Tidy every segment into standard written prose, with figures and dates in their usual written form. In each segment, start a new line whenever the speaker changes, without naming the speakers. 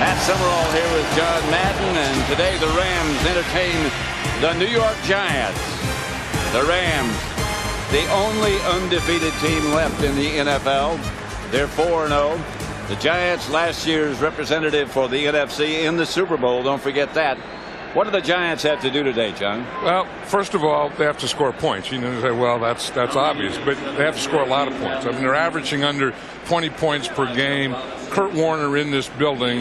At Summerall here with John Madden, and today the Rams entertain the New York Giants. The Rams, the only undefeated team left in the NFL. They're 4-0. The Giants, last year's representative for the NFC in the Super Bowl. Don't forget that. What do the Giants have to do today, John?
Well, first of all, they have to score points. You say, well, that's obvious, but they have to score a lot of points. I mean, they're averaging under 20 points per game. Kurt Warner in this building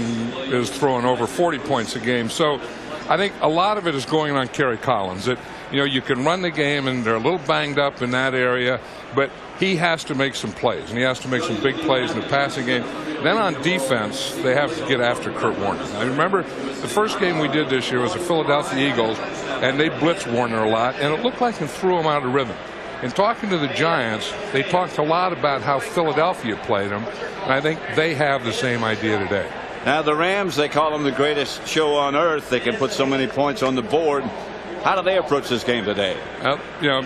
is throwing over 40 points a game. So I think a lot of it is going on Kerry Collins. That, you can run the game, and they're a little banged up in that area, but he has to make some plays, and he has to make some big plays in the passing game. Then on defense, they have to get after Kurt Warner. I remember the first game we did this year was the Philadelphia Eagles, and they blitzed Warner a lot, and it looked like they threw him out of rhythm. In talking to the Giants, they talked a lot about how Philadelphia played them, and I think they have the same idea today.
Now the Rams, they call them the greatest show on earth. They can put so many points on the board. How do they approach this game today?
They are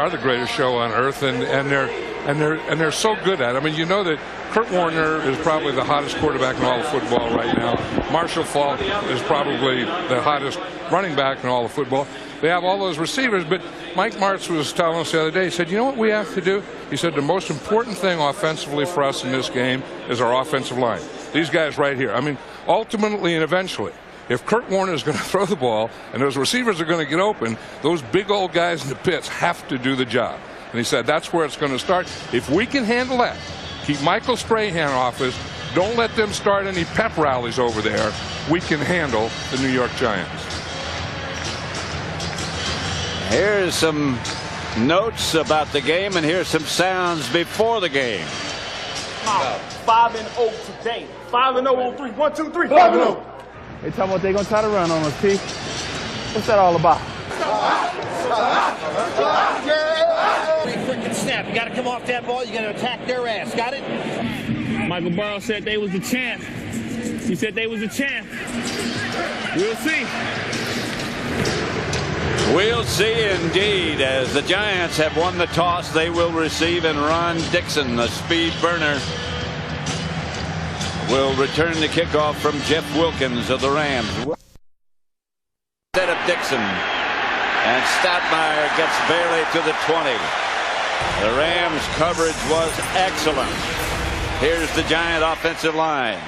the greatest show on earth, and they're so good at it. I mean, you know that Kurt Warner is probably the hottest quarterback in all of football right now. Marshall Faulk is probably the hottest running back in all of football. They have all those receivers, but Mike Martz was telling us the other day, he said, you know what we have to do? He said the most important thing offensively for us in this game is our offensive line. These guys right here. I mean, ultimately and eventually, if Kurt Warner is going to throw the ball and those receivers are going to get open, those big old guys in the pits have to do the job. And he said that's where it's going to start. If we can handle that, keep Michael Strahan off us, don't let them start any pep rallies over there, we can handle the New York Giants.
Here's some notes about the game, and here's some sounds before the game.
5-0 today. 5-0 on 3. 1, 2, 3. 5-0.
They talking about they gonna try to run on us, T. What's that all about?
Big freaking snap. You got to come off that ball. You got to attack their ass. Got it?
Michael Burrow said they was the champ. He said they was the champ. We'll see.
We'll see indeed. As the Giants have won the toss, they will receive, and Ron Dixon, the speed burner, will return the kickoff from Jeff Wilkins of the Rams. Instead of Dixon, and Stoudemire gets barely to the 20. The Rams coverage was excellent. Here's the Giant offensive line.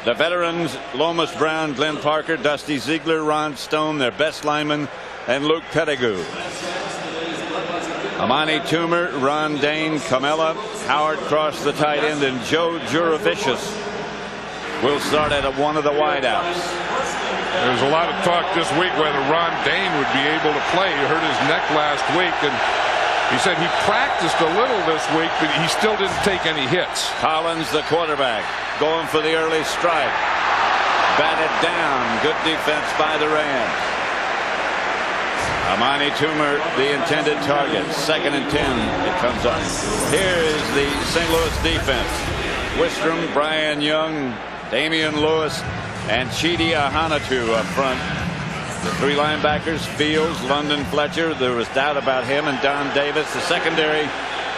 The veterans, Lomas Brown, Glenn Parker, Dusty Ziegler, Ron Stone, their best lineman, and Luke Pettigrew. Amani Toomer, Ron Dane, Camella, Howard Cross, the tight end, and Joe Juravicius will start at one of the wideouts.
There's a lot of talk this week whether Ron Dane would be able to play. He hurt his neck last week, and he said he practiced a little this week, but he still didn't take any hits.
Collins, the quarterback, going for the early strike. Batted down. Good defense by the Rams. Amani Toomer, the intended target. 2nd and 10. It comes up. Here is the St. Louis defense. Wistrom, Brian Young, Damian Lewis, and Chidi Ahanatu up front. The 3 linebackers, Fields, London Fletcher, there was doubt about him, and Don Davis. The secondary,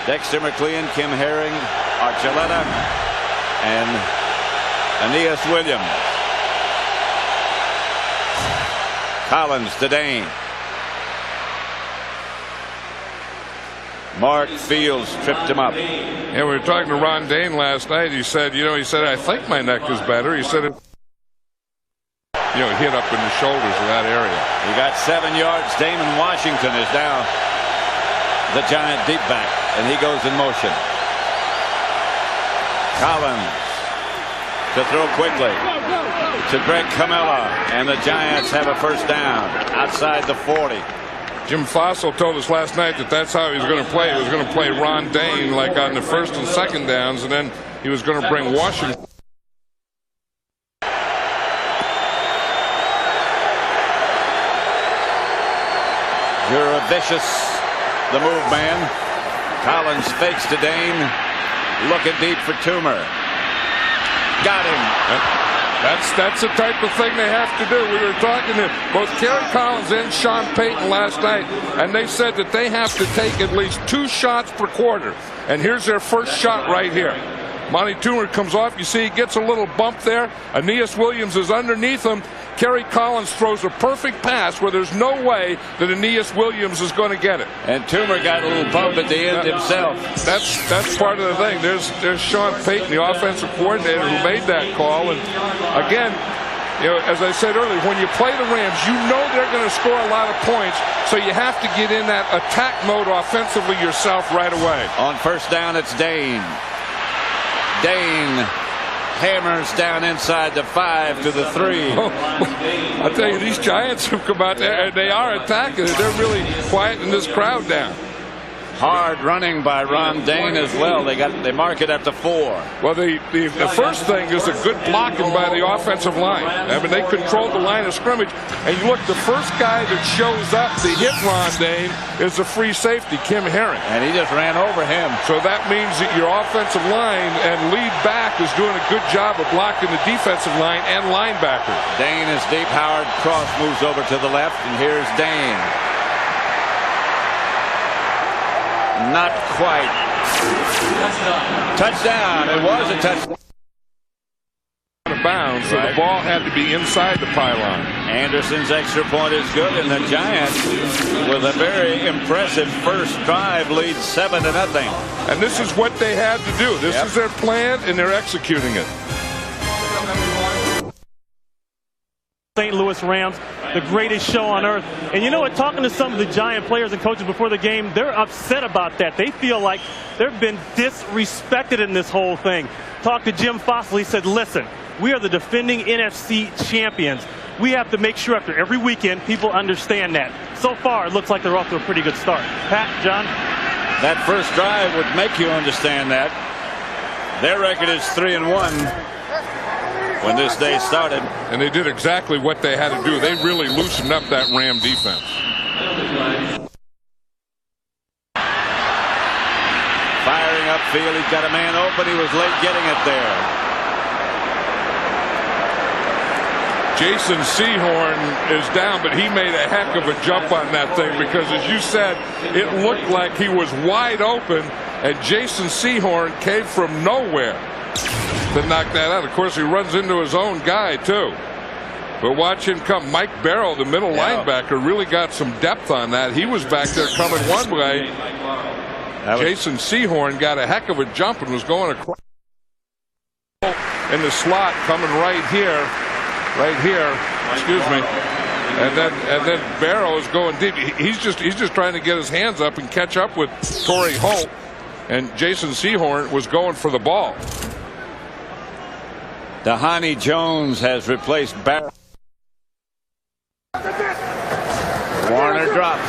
Dexter McLean, Kim Herring, Archuleta, and Aeneas Williams. Collins to Dane. Mark Fields tripped him up.
Yeah, we were talking to Ron Dane last night. He said, I think my neck is better. He said it, hit up in the shoulders of that area.
He got 7 yards. Damon Washington is now the Giant deep back, and he goes in motion. Collins to throw quickly to Greg Camella, and the Giants have a first down outside the 40.
Jim Fossil told us last night that that's how he was going to play. He was going to play Ron Dane like on the 1st and 2nd downs, and then he was going to bring Washington.
Juravicius, the move man. Collins fakes to Dane. Looking deep for Toomer. Got him.
That's the type of thing they have to do. We were talking to both Kerry Collins and Sean Payton last night, and they said that they have to take at least 2 shots per quarter. And here's their first shot right here. Monty Toomer comes off. You see he gets a little bump there. Aeneas Williams is underneath him. Kerry Collins throws a perfect pass where there's no way that Aeneas Williams is going to get it.
And Toomer got a little bump at the end himself.
That's part of the thing. There's Sean Payton, the offensive coordinator, who made that call. And again, you know, as I said earlier, when you play the Rams, you know they're going to score a lot of points, so you have to get in that attack mode offensively yourself right away.
On first down, it's Dane. Dane hammers down inside the 5 to the 3.
I'll tell you, these Giants have come out there, and they are attacking. They're really quieting this crowd down.
Hard running by Ron Dane as well. They mark it at the 4.
Well, the first thing is a good blocking by the offensive line. I mean, they controlled the line of scrimmage. And you look, the first guy that shows up to hit Ron Dane is the free safety, Kim Herring.
And he just ran over him.
So that means that your offensive line and lead back is doing a good job of blocking the defensive line and linebacker.
Dane is deep. Howard Cross moves over to the left, and here's Dane. Not quite. Touchdown. It was a touchdown.
Out of bounds, so the ball had to be inside the pylon.
Anderson's extra point is good, and the Giants, with a very impressive first drive, lead 7-0.
And this is what they had to do. This is their plan, and they're executing it.
St. Louis Rams, the greatest show on earth. And you know what, talking to some of the Giant players and coaches before the game, they're upset about that. They feel like they've been disrespected in this whole thing. Talked to Jim Fossil. He said, listen, we are the defending NFC champions. We have to make sure after every weekend people understand that. So far, it looks like they're off to a pretty good start. Pat, John?
That first drive would make you understand that. Their record is 3-1. When this day started.
And they did exactly what they had to do. They really loosened up that Ram defense.
Firing upfield. He's got a man open. He was late getting it there.
Jason Sehorn is down, but he made a heck of a jump on that thing because, as you said, it looked like he was wide open, and Jason Sehorn came from nowhere to knock that out. Of course, he runs into his own guy, too. But watch him come. Mike Barrow, the middle linebacker, really got some depth on that. He was back there coming one way. Jason Sehorn got a heck of a jump and was going across in the slot, coming right here, excuse me. And then Barrow is going deep. He's just trying to get his hands up and catch up with Torrey Holt. And Jason Sehorn was going for the ball.
Dahani Jones has replaced Barrow. Warner drops.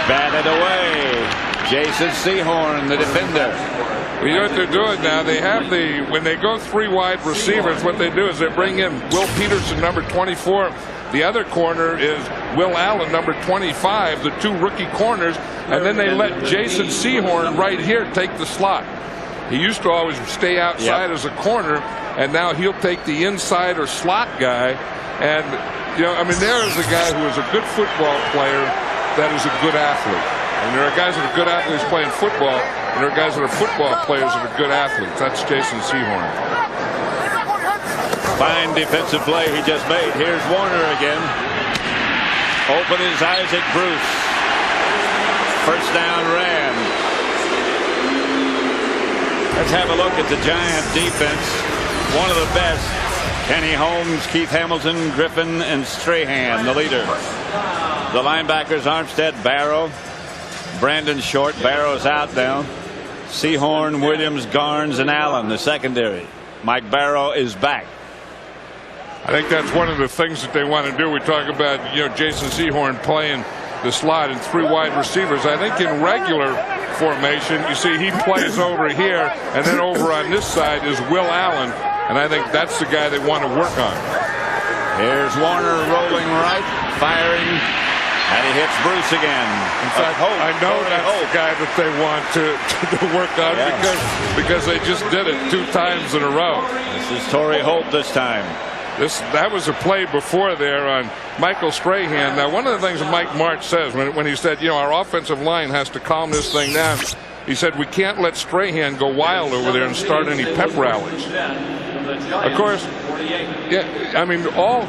Batted away. Jason Sehorn, the defender.
Well, you know what they're doing now? They have when they go 3 wide receivers, what they do is they bring in Will Peterson, number 24. The other corner is Will Allen, number 25, the 2 rookie corners. And then they let Jason Sehorn right here take the slot. He used to always stay outside as a corner, and now he'll take the inside or slot guy. And, you know, I mean, there is a guy who is a good football player that is a good athlete. And there are guys that are good athletes playing football, and there are guys that are football players that are good athletes. That's Jason Sehorn.
Fine defensive play he just made. Here's Warner again. Open is Isaac Bruce. First down Rams. Let's have a look at the Giant defense. One of the best. Kenny Holmes, Keith Hamilton, Griffin, and Strahan, the leader. The linebackers, Armstead, Barrow, Brandon Short. Barrow's out now. Sehorn, Williams, Garnes, and Allen, the secondary. Mike Barrow is back.
I think that's one of the things that they want to do. We talk about, you know, Jason Sehorn playing the slot and 3 wide receivers. I think in regular formation, you see he plays over here, and then over on this side is Will Allen, and I think that's the guy they want to work on.
Here's Warner rolling right, firing, and he hits Bruce again.
In fact, I know that's the guy that they want to work on because they just did it 2 times in a row.
This is Torrey Holt this time.
That was a play before there on Michael Strahan. Now, one of the things that Mike March says when he said, you know, our offensive line has to calm this thing down, he said, we can't let Strahan go wild over there and start any pep rallies. Of course, yeah, I mean, all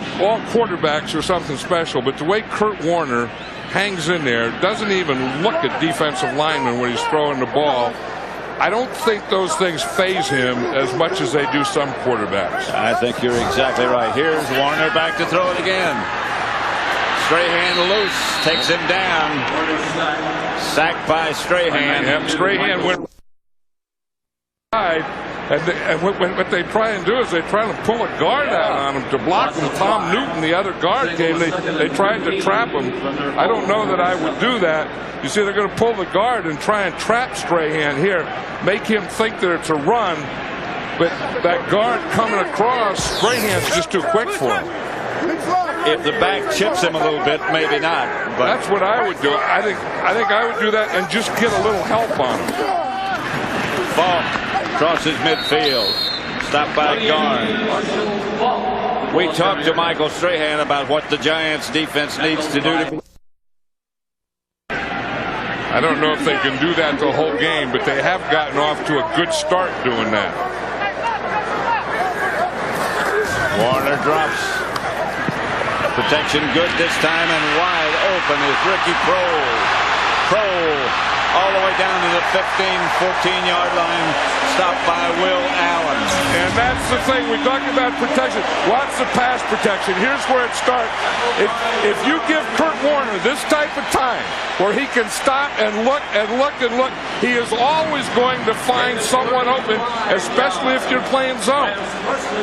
quarterbacks are something special, but the way Kurt Warner hangs in there, doesn't even look at defensive linemen when he's throwing the ball, I don't think those things faze him as much as they do some quarterbacks.
I think you're exactly right. Here's Warner back to throw it again. Strahan loose, takes him down. Sacked by Strahan.
Yep, Strahan went side, and what they try and do is they try to pull a guard out on him to block him. Tom Newton, the other guard, came. They tried to trap him. I don't know that I would do that. You see, they're going to pull the guard and try and trap Strahan here, make him think that it's a run, but that guard coming across, Strahan's just too quick for him.
If the back chips him a little bit, maybe not. But
that's what I would do. I think I would do that and just get a little help on him.
Falk crosses midfield, stopped by Garn. We talked to Michael Strahan about what the Giants defense needs to do.
I don't know if they can do that the whole game, but they have gotten off to a good start doing that.
Warner drops. Protection good this time, and wide open is Ricky Prohl. Prohl all the way down to the 14-yard line, stopped by Will Allen.
And that's the thing, we talked about protection. Watch the pass protection. Here's where it starts. If you give Kurt Warner this type of time where he can stop and look and look and look, he is always going to find someone open, especially if you're playing zone.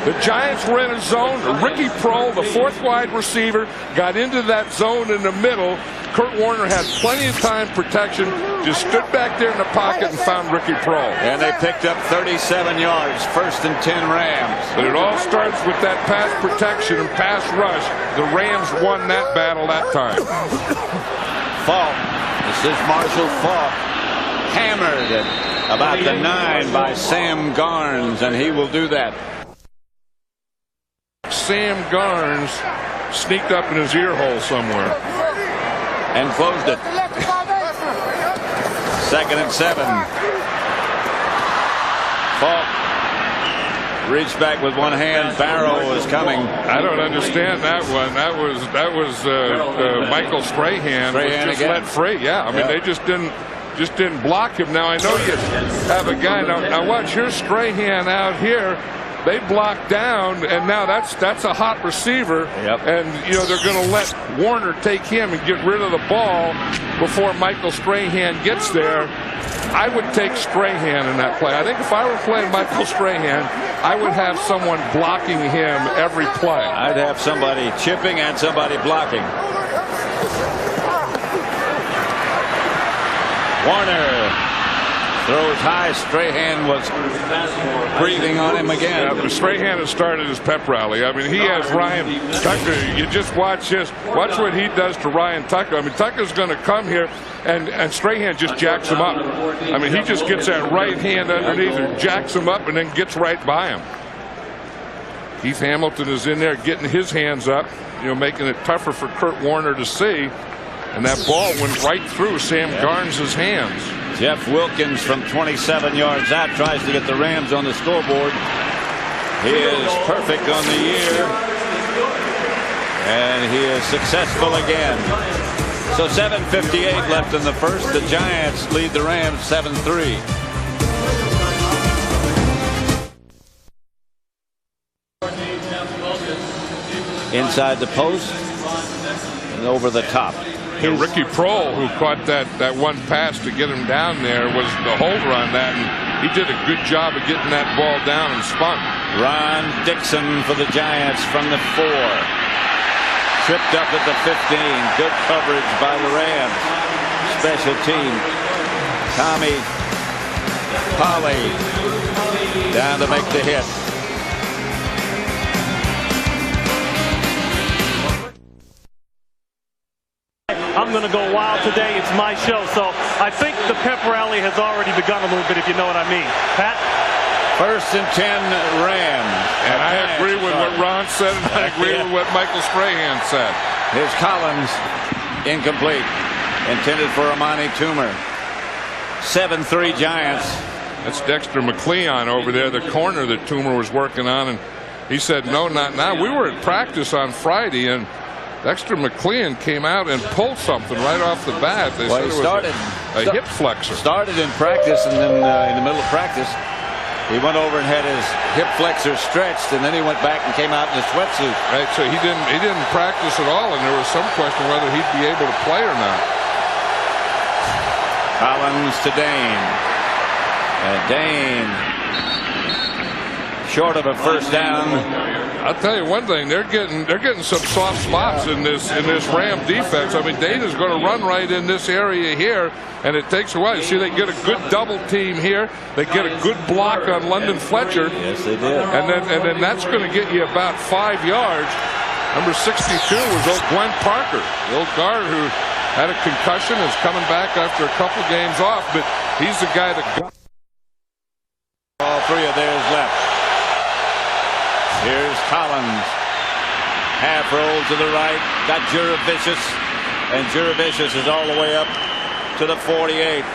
The Giants were in a zone. Ricky Prohl, the fourth wide receiver, got into that zone in the middle. Kurt Warner had plenty of time protection, just stood back there in the pocket and found Ricky Prohl.
And they picked up 37 yards, 1st and 10 Rams.
But it all starts with that pass protection and pass rush. The Rams won that battle that time.
Falk. This is Marshall Falk. Hammered at about the 9 by Sam Garnes, and he will do that.
Sam Garnes sneaked up in his ear hole somewhere.
And closed it. 2nd and 7. Falk reached back with one hand. Barrow is coming.
I don't understand that one. That was Michael Strahan was just
again.
let free. Yeah, I mean they just didn't block him. Now I know you have a guy. Now watch, here's Strahan out here. They block down, and now that's a hot receiver.
Yep.
And you know they're going to let Warner take him and get rid of the ball before Michael Strahan gets there. I would take Strahan in that play. I think if I were playing Michael Strahan, I would have someone blocking him every play.
I'd have somebody chipping and somebody blocking. Warner throws high. Strahan was breathing on him again.
Yeah, but Strahan has started his pep rally. I mean, he has Ryan Tucker. You just watch this. Watch what he does to Ryan Tucker. I mean, Tucker's going to come here, and Strahan just jacks him up. I mean, he just gets that right hand underneath and jacks him up and then gets right by him. Keith Hamilton is in there getting his hands up, you know, making it tougher for Kurt Warner to see. And that ball went right through Sam Garnes' hands.
Jeff Wilkins from 27 yards out tries to get the Rams on the scoreboard. He is perfect on the year. And he is successful again. So 7:58 left in the first. The Giants lead the Rams 7-3. Inside the post and over the top.
And Ricky Prohl, who caught that one pass to get him down there, was the holder on that, and he did a good job of getting that ball down and spun.
Ron Dixon for the Giants from the 4. Tripped up at the 15. Good coverage by the Rams. Special team. Tommy Polley down to make the hit.
I'm going to go wild today. It's my show. So I think the pep rally has already begun a little bit, if you know what I mean. Pat?
1st and 10 Rams.
And I agree with what Ron said, and I agree with what Michael Strahan said.
Here's Collins. Incomplete. Intended for Amani Toomer. 7-3 Giants.
That's Dexter McLeon over there, the corner that Toomer was working on, and he said, no, not now. We were at practice on Friday, and Dexter McLeon came out and pulled something right off the bat. They said it was a hip flexor.
Started in practice, and then in the middle of practice, he went over and had his hip flexor stretched, and then he went back and came out in a sweatsuit.
Right, so he didn't practice at all, and there was some question whether he'd be able to play or not.
Collins to Dane. And Dane short of a first down.
I'll tell you one thing, they're getting some soft spots in this Ram defense. I mean, Dane is going to run right in this area here, and it takes a while. You see, they get a good double team here. They get a good block on London Fletcher.
Yes, they did.
And then that's going to get you about 5 yards. Number 62 was old Gwen Parker, the old guard who had a concussion, is coming back after a couple games off, but he's the guy that got
all three of theirs left. Here's Collins. Half roll to the right. Got Juravicious. And Juravicious is all the way up to the 48.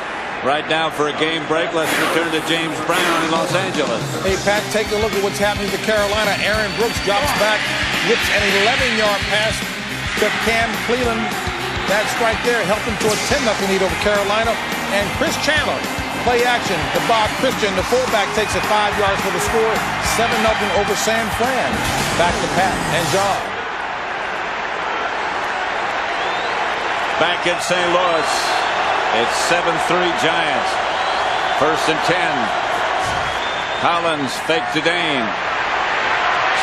Right now for a game break, let's return to James Brown in Los Angeles.
Hey, Pat, take a look at what's happening to Carolina. Aaron Brooks drops back, whips an 11-yard pass to Cam Cleveland. That strike there helped him to a 10-0 lead over Carolina. And Chris Chandler, play action to Bob Christian. The fullback takes it 5 yards for the score. 7-0 over San Fran. Back to Pat and John.
Back in St. Louis. It's 7-3 Giants. 1st and 10. Collins fake to Dane.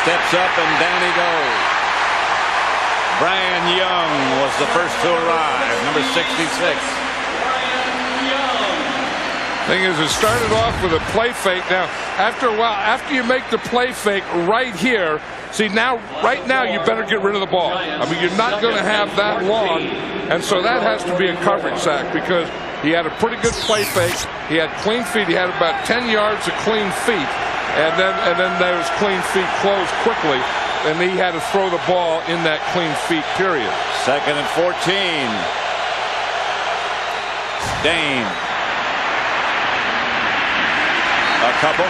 Steps up and down he goes. Brian Young was the first to arrive. Number 66.
Thing is, it started off with a play fake. Now, after a while, after you make the play fake right here, see right now you better get rid of the ball. I mean, you're not going to have that long, and so that has to be a coverage sack because he had a pretty good play fake. He had clean feet. He had about 10 yards of clean feet, and then those clean feet closed quickly, and he had to throw the ball in that clean feet period.
2nd and 14. Dane. A couple.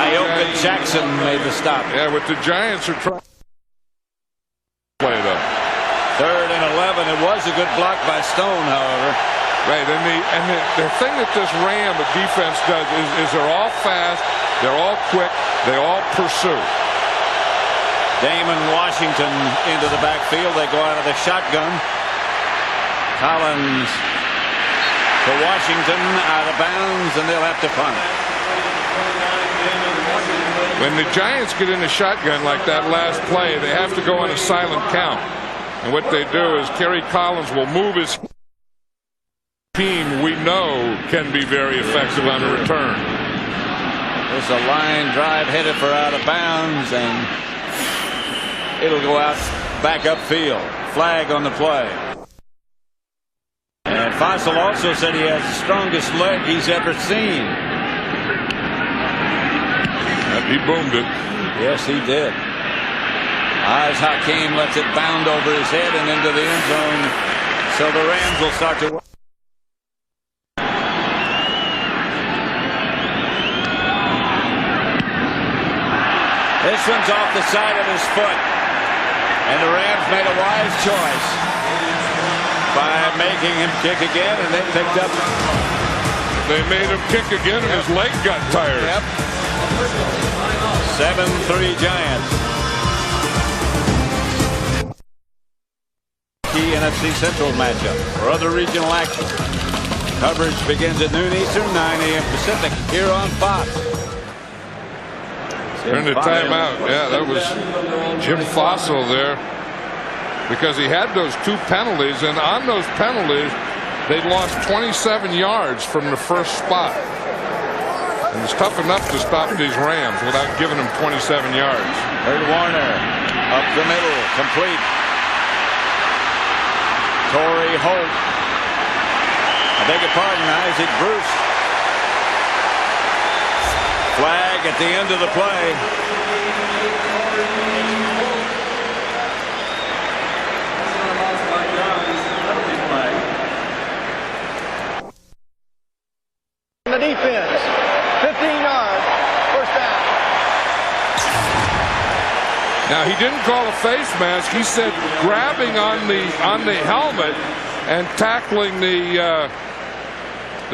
Ioka Jackson made the stop.
Yeah, with the Giants are trying to play it up.
3rd and 11. It was a good block by Stone, however.
Right, and the thing that this Ram defense does is they're all fast, they're all quick, they all pursue.
Damon Washington into the backfield. They go out of the shotgun. Collins to Washington, out of bounds, and they'll have to punt.
When the Giants get in a shotgun like that last play, they have to go on a silent count. And what they do is Kerry Collins will move his team we know can be very effective on a return.
There's a line drive headed for out of bounds, and it'll go out back upfield. Flag on the play. And Fossil also said he has the strongest leg he's ever seen.
He boomed it.
Yes, he did. Oz Hakeem lets it bound over his head and into the end zone. So the Rams will start to. This one's off the side of his foot. And the Rams made a wise choice by making him kick again, and they picked up.
They made him kick again, and his leg got tired.
Yep. 7-3 Giants. Key NFC Central matchup for other regional action. Coverage begins at noon Eastern, 9 a.m. Pacific, here on Fox.
Turn the timeout. Yeah, that was Jim Fossil there. Because he had those 2 penalties, and on those penalties, they lost 27 yards from the first spot. And it's tough enough to stop these Rams without giving them 27 yards.
Heard Warner up the middle, complete. Torrey Holt. I beg your pardon, Isaac Bruce. Flag at the end of the play.
defense. 15 yards, first down.
Now he didn't call a face mask. He said grabbing on the helmet and tackling the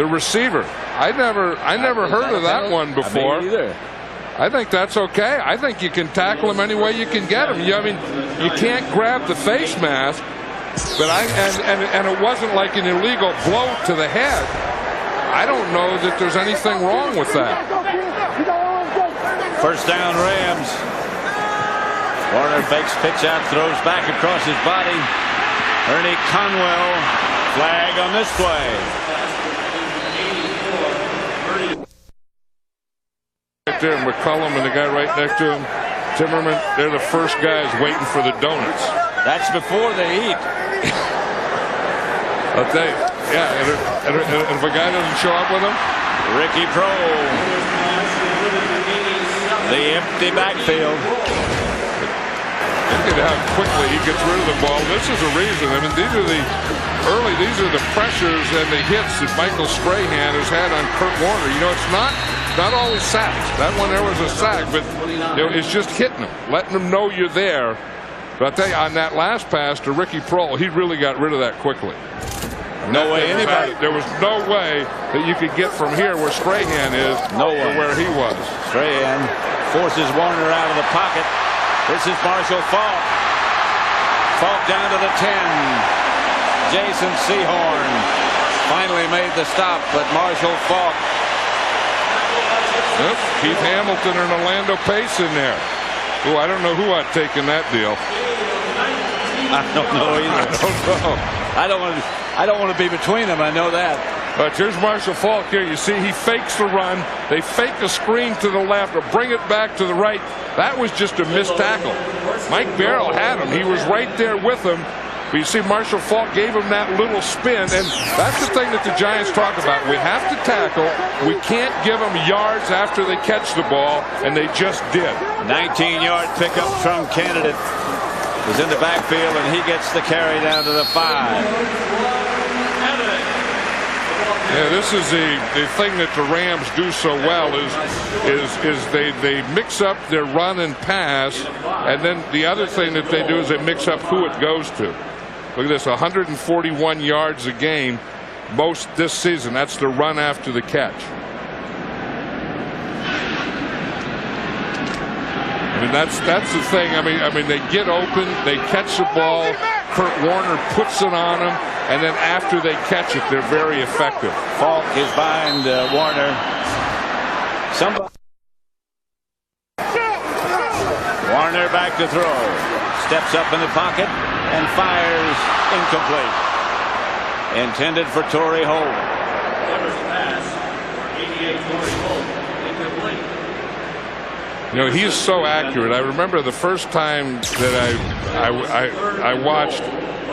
receiver. I never heard of that one before.
Me either.
I think that's okay. I think you can tackle him any way you can get him. I mean, you can't grab the face mask, but and it wasn't like an illegal blow to the head. I don't know that there's anything wrong with that.
First down, Rams. Warner fakes pitch out, throws back across his body. Ernie Conwell, flag on this play.
Right there, McCullum and the guy right next to him, Timmerman, they're the first guys waiting for the donuts.
That's before they eat.
I'll tell you, yeah, and if a guy doesn't show up with them,
Ricky Prohl. The empty backfield.
look at how quickly he gets rid of the ball. This is a reason. I mean, these are the pressures and the hits that Michael Strahan has had on Kurt Warner. You know, it's not always sacks. That one there was a sack, but you know, it's just hitting them, letting them know you're there. But I'll tell you, on that last pass to Ricky Prohl, he really got rid of that quickly.
No way anybody.
There was no way that you could get from here where Strahan is to where he was.
Strahan forces Warner out of the pocket. This is Marshall Faulk. Faulk down to the 10. Jason Sehorn finally made the stop, but Marshall Faulk.
Yep, Keith Hamilton and Orlando Pace in there. Oh, I don't know who I'd take in that deal.
I don't know either. I don't want to be between them. I know that.
But here's Marshall Faulk here. You see, he fakes the run. They fake a screen to the left or bring it back to the right. That was just a missed tackle. Mike Barrow had him. He was right there with him. But you see, Marshall Faulk gave him that little spin. And that's the thing that the Giants talk about. We have to tackle. We can't give them yards after they catch the ball. And they just did.
19-yard pickup from candidate. Is in the backfield, and he gets the carry down to the 5.
Yeah, this is the thing that the Rams do so well is they mix up their run and pass, and then the other thing that they do is they mix up who it goes to. Look at this, 141 yards a game most this season. That's the run after the catch. I mean, that's the thing. I mean, they get open, they catch the ball. Kurt Warner puts it on them, and then after they catch it, they're very effective.
Faulk is behind Warner. Warner back to throw. Steps up in the pocket and fires incomplete. Intended for Torrey Holt.
You know, he is so accurate. I remember the first time that I watched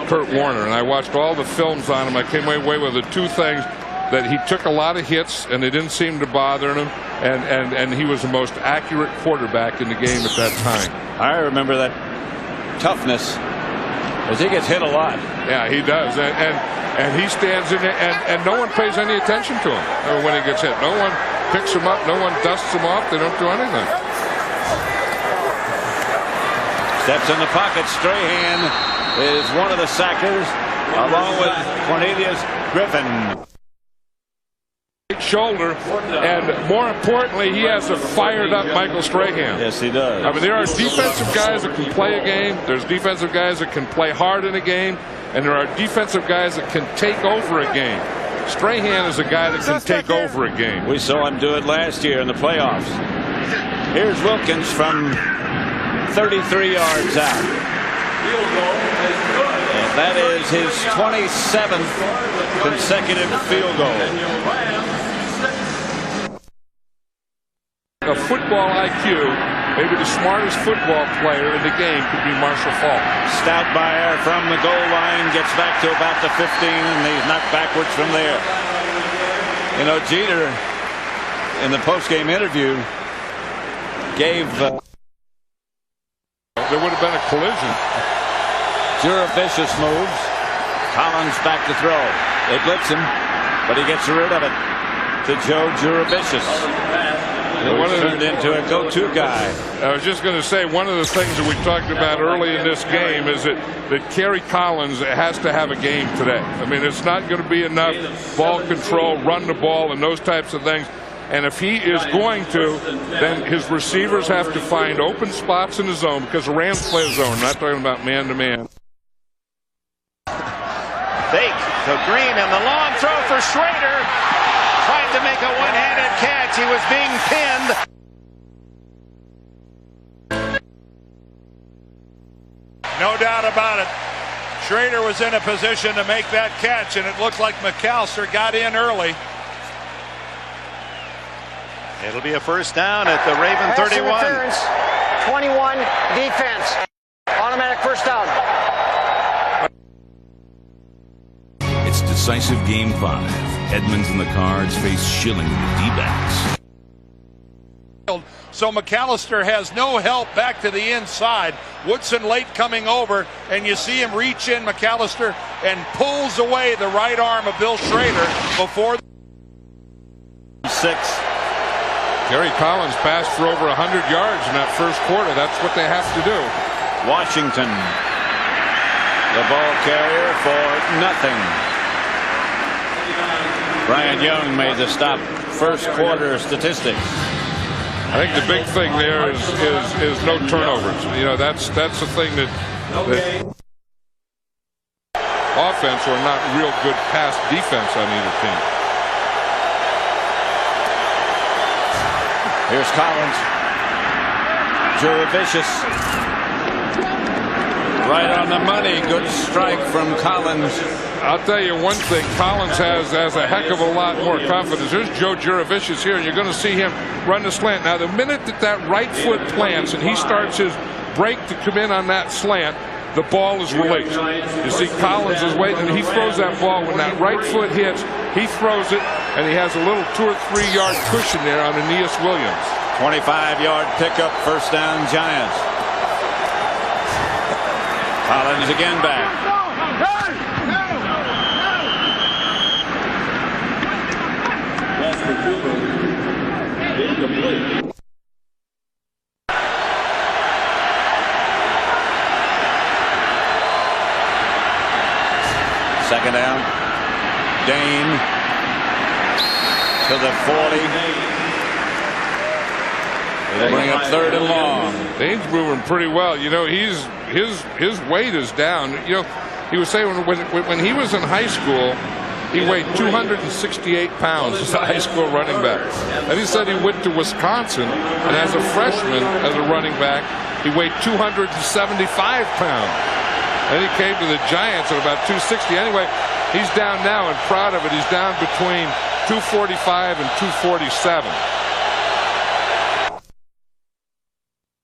Kurt Warner, and I watched all the films on him. I came away with the two things: that he took a lot of hits and they didn't seem to bother him, and he was the most accurate quarterback in the game at that time.
I remember that toughness, as he gets hit a lot.
Yeah, he does, and he stands in there, and no one pays any attention to him when he gets hit. No one picks him up, no one dusts him off. They don't do anything.
Steps in the pocket. Strahan is one of the sackers, along with Cornelius Griffin.
Shoulder, and more importantly, he has a fired up Michael Strahan.
Yes, he does.
I mean, there are defensive guys that can play a game. There's defensive guys that can play hard in a game, and there are defensive guys that can take over a game. Strahan is a guy that can take over a game.
We saw him do it last year in the playoffs. Here's Wilkins from 33 yards out. And that is his 27th consecutive field goal.
A football IQ, maybe the smartest football player in the game could be Marshall Faulk.
Stoutmeyer from the goal line gets back to about the 15, and he's knocked backwards from there. You know, Jeter, in the postgame interview, gave...
there would have been a collision.
Jurevicius moves. Collins back to throw. They blitz him, but he gets rid of it. to Joe Juravicius, who turned into a go-to guy.
I was just going to say, one of the things that we talked about early in this game is that Kerry Collins has to have a game today. I mean, it's not going to be enough ball control, run the ball, and those types of things. And if he is going to, then his receivers have to find open spots in the zone, because the Rams play a zone, not talking about man-to-man.
Fake to Green, and the long throw for Schrader. Tried to make a one-handed catch. He was being pinned. No doubt about it. Schrader was in a position to make that catch, and it looked like McAllister got in early. It'll be a first down at the Raven 31.
Interference, 21 defense. Automatic first down.
It's decisive game 5. Edmonds and the Cards face Schilling and the D-backs.
So McAllister has no help back to the inside. Woodson late coming over, and you see him reach in, McAllister, and pulls away the right arm of Bill Schrader before
6.
Kerry Collins passed for over 100 yards in that first quarter. That's what they have to do.
Washington, the ball carrier for nothing. Brian Young made the stop. First quarter statistics.
I think the big thing there is no turnovers. You know, that's the thing that offense or not real good pass defense on either team.
Here's Collins. Juravicius. Right on the money. Good strike from Collins.
I'll tell you one thing. Collins has a heck of a lot more confidence. There's Joe Juravicius here, and you're going to see him run the slant. Now, the minute that right foot plants and he starts his break to come in on that slant, the ball is released. You see Collins is waiting, and he throws that ball. When that right foot hits, he throws it, and he has a little 2 or 3 yard cushion there on Aeneas Williams.
25-yard pickup, first down, Giants. Collins again back. Second down. Dane to the 40. It'll bring up third and long.
Dane's moving pretty well. You know, his weight is down. You know, he was saying when he was in high school, he weighed 268 pounds as a high school running back. And he said he went to Wisconsin, and as a freshman, as a running back, he weighed 275 pounds. Then he came to the Giants at about 260. Anyway, he's down now, and proud of it. He's down between 245 and 247.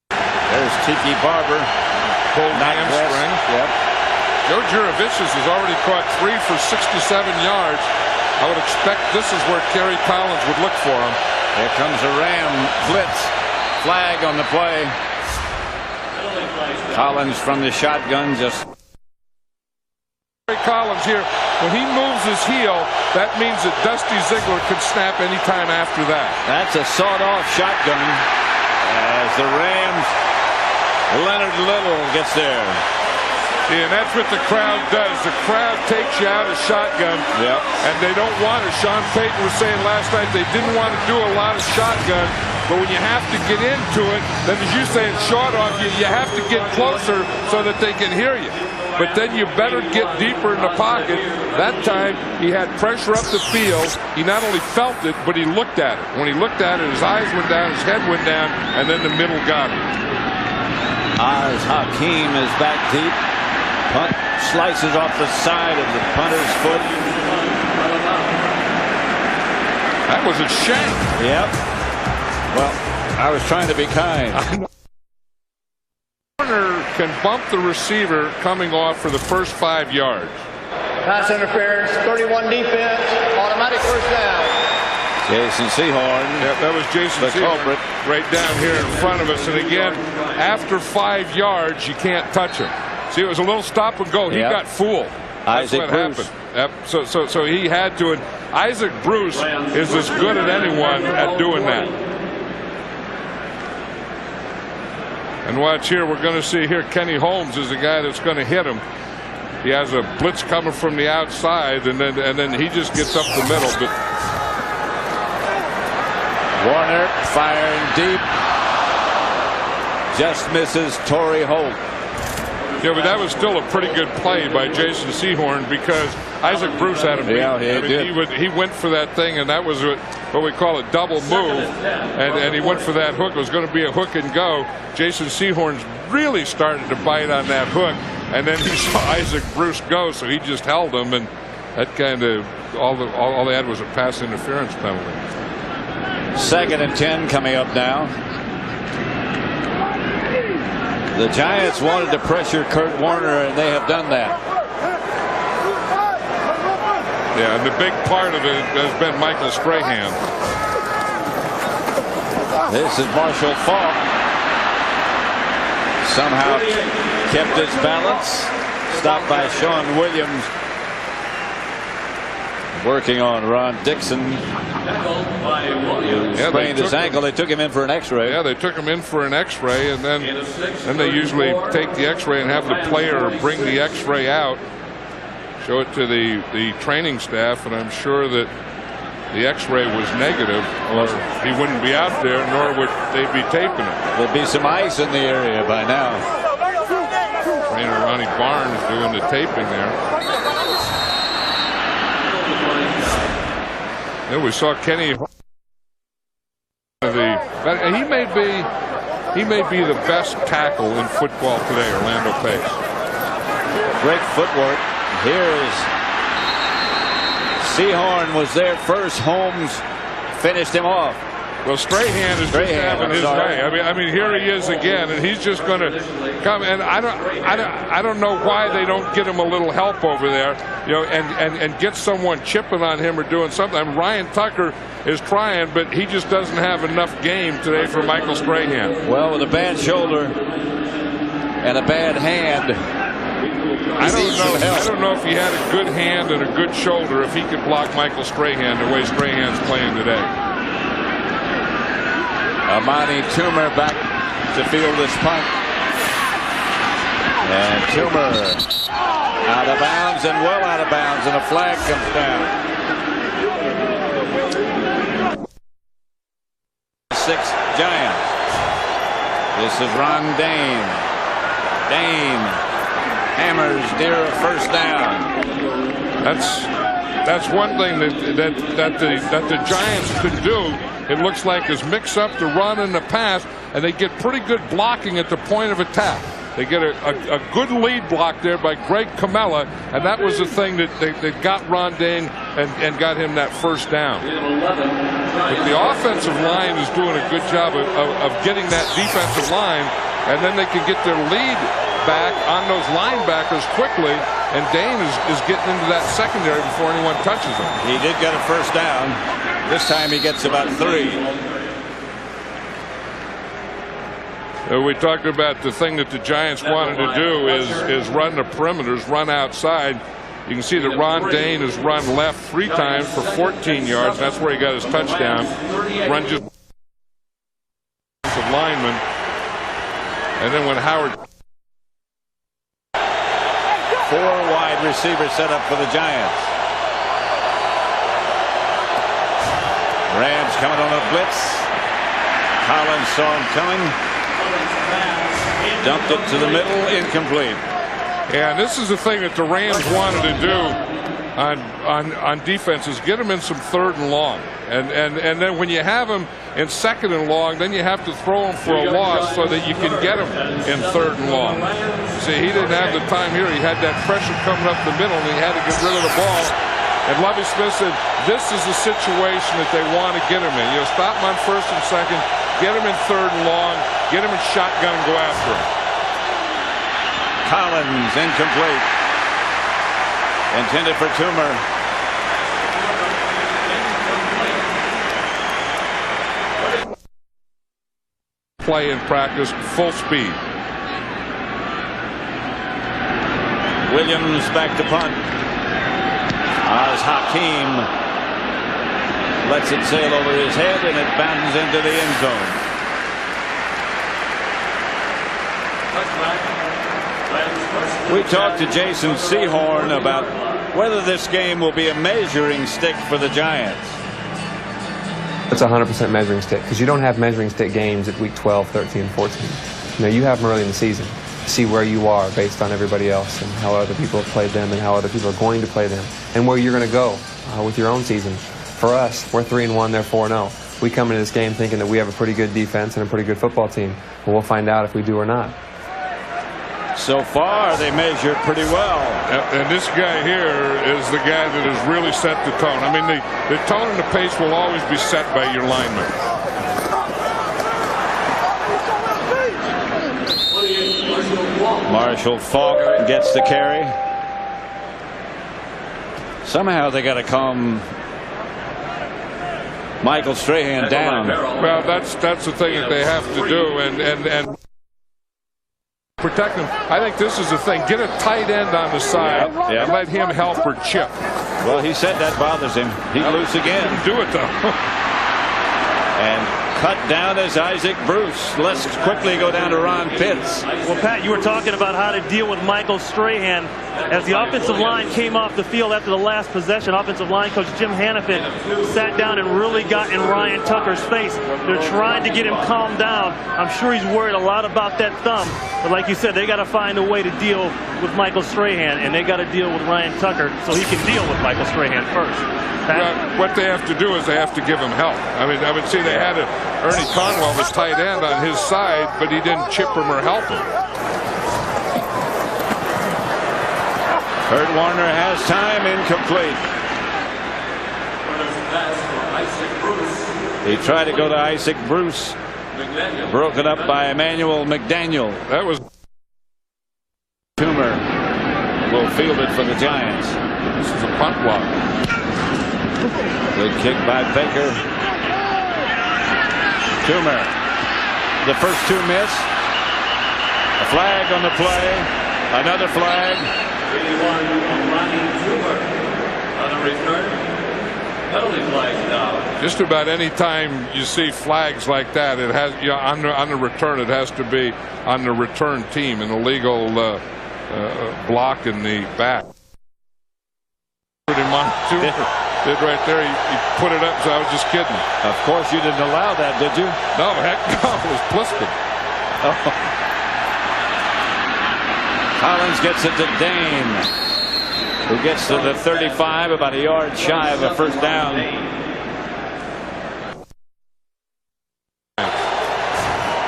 There's Tiki Barber.
Pulled hamstring.
Yep.
Joe Juravicius has already caught 3 for 67 yards. I would expect this is where Kerry Collins would look for him.
Here comes a Ram blitz. Flag on the play. Collins from the shotgun just.
Kerry Collins here, when he moves his heel, that means that Dusty Ziegler can snap anytime after that.
That's a sawed-off shotgun as the Rams. Leonard Little gets there.
Yeah, and that's what the crowd does. The crowd takes you out of shotgun, and they don't want it. Sean Payton was saying last night they didn't want to do a lot of shotgun, but when you have to get into it, then as you say, it's short off, you have to get closer so that they can hear you. But then you better get deeper in the pocket. That time, he had pressure up the field. He not only felt it, but he looked at it. When he looked at it, his eyes went down, his head went down, and then the middle got him.
Oz Hakeem is back deep. Punt slices off the side of the punter's foot.
That was a shank.
Yep. Well, I was trying to be kind.
Corner can bump the receiver coming off for the first 5 yards.
Pass interference, 31 defense, automatic first down.
Jason Sehorn.
Yep, that was Jason Sehorn right down here in front of us. And again, after 5 yards, you can't touch him. See, it was a little stop and go. He got fooled. That's
Isaac
what
Bruce.
happened. Yep. So he had to. And Isaac Bruce is as good as anyone at doing that. And watch here, we're going to see here Kenny Holmes is the guy that's going to hit him. He has a blitz coming from the outside, and then he just gets up the middle. But
Warner firing deep. Just misses Torrey Holt.
Yeah, but that was still a pretty good play by Jason Sehorn, because Isaac Bruce had him beat.
Yeah, he
went for that thing, and that was what we call a double move, and he went for that hook. It was going to be a hook and go. Jason Sehorn's really started to bite on that hook, and then he saw Isaac Bruce go, so he just held him, and that kind of all they had was a pass interference penalty.
2nd and 10 coming up now. The Giants wanted to pressure Kurt Warner, and they have done that.
Yeah, and the big part of it has been Michael Strahan.
This is Marshall Faulk. Somehow kept his balance. Stopped by Sean Williams. Working on Ron Dixon. He sprained his ankle. They took him in for an X-ray.
Yeah, they took him in for an X-ray, and then they usually take the X-ray and have the player bring the X-ray out, show it to the training staff, and I'm sure that the X-ray was negative, or he wouldn't be out there, nor would they be taping it.
There'll be some ice in the area by now.
Trainer Ronnie Barnes doing the taping there. Then we saw Kenny. He may be the best tackle in football today, Orlando Pace.
Great footwork. Here's Sehorn was there first. Holmes finished him off.
Well, Strahan is just having his way. I mean, here he is again, and he's just going to come. And I don't know why they don't get him a little help over there, you know, and get someone chipping on him or doing something. I mean, Ryan Tucker is trying, but he just doesn't have enough game today for Michael Strahan.
Well, with a bad shoulder and a bad hand,
I don't know if he had a good hand and a good shoulder if he could block Michael Strahan the way Strahan's playing today.
Amani Toomer back to field this punt. And Toomer out of bounds, and well out of bounds, and a flag comes down. 6 Giants. This is Ron Dane. Dane hammers near a first down.
That's one thing that the Giants could do. It looks like is mix up the run and the pass, and they get pretty good blocking at the point of attack. They get a good lead block there by Greg Camella, and that was the thing that got Ron Dane and got him that first down. But the offensive line is doing a good job of getting that defensive line, and then they can get their lead back on those linebackers quickly, and Dane is getting into that secondary before anyone touches him.
He did get a first down. This time he gets about 3.
We talked about the thing that the Giants wanted to do is run the perimeters, run outside. You can see that Ron Dane has run left 3 times for 14 yards. That's where he got his touchdown. Run just lineman, and then when Howard.
4 wide receivers set up for the Giants. Rams coming on a blitz. Collins saw him coming. Dumped it to the middle, incomplete.
Yeah, this is the thing that the Rams wanted to do on defense, is get them in some 3rd and long. And then when you have them in 2nd and long, then you have to throw them for a loss so that you can get them in 3rd and long. See, he didn't have the time here. He had that pressure coming up the middle, and he had to get rid of the ball. And Lovie Smith said, this is the situation that they want to get him in. You know, stop him on 1st and 2nd, get him in 3rd and long, get him in shotgun and go after him.
Collins, incomplete. Intended for Toomer.
Play in practice, full speed.
Williams back to punt. As Hakeem lets it sail over his head, and it bounds into the end zone. We talked to Jason Sehorn about whether this game will be a measuring stick for the Giants.
It's a 100% measuring stick, because you don't have measuring stick games at week 12, 13, 14. You know, you have them early in the season. See where you are based on everybody else and how other people have played them and how other people are going to play them and where you're going to go with your own season. For us, we're 3-1, they're 4-0. We come into this game thinking that we have a pretty good defense and a pretty good football team. But we'll find out if we do or not.
So far, they measure pretty well.
And this guy here is the guy that has really set the tone. I mean, the tone and the pace will always be set by your linemen.
Marshall Faulk gets the carry. Somehow they got to calm Michael Strahan down.
Well, that's the thing that they have to do, and protect him. I think this is the thing. Get a tight end on the side and let him help or chip.
Well, he said that bothers him. He's loose again.
Do it though.
And cut down is Isaac Bruce. Let's quickly go down to Ron Pitts.
Well, Pat, you were talking about how to deal with Michael Strahan. As the offensive line came off the field after the last possession, offensive line coach Jim Hannafin sat down and really got in Ryan Tucker's face. They're trying to get him calmed down. I'm sure he's worried a lot about that thumb. But like you said, they got to find a way to deal with Michael Strahan, and they got to deal with Ryan Tucker so he can deal with Michael Strahan first.
Well, what they have to do is they have to give him help. I would see they had Ernie Conwell was tight end on his side, but he didn't chip him or help him.
Kurt Warner has time, incomplete. He tried to go to Isaac Bruce. Broken up by Emmanuel McDaniel.
That was
Toomer will field it for the Giants.
This is a punt block.
Good kick by Baker. Toomer. The first two miss. A flag on the play. Another flag.
Just about any time you see flags like that, it has on the return. It has to be on the return team, an illegal block in the back. Did right there. He put it up, so I was just kidding.
Of course, you didn't allow that, did you?
No, heck no. It was Pliskin.
Oh. Collins gets it to Dane, who gets to the 35, about a yard shy of a first down.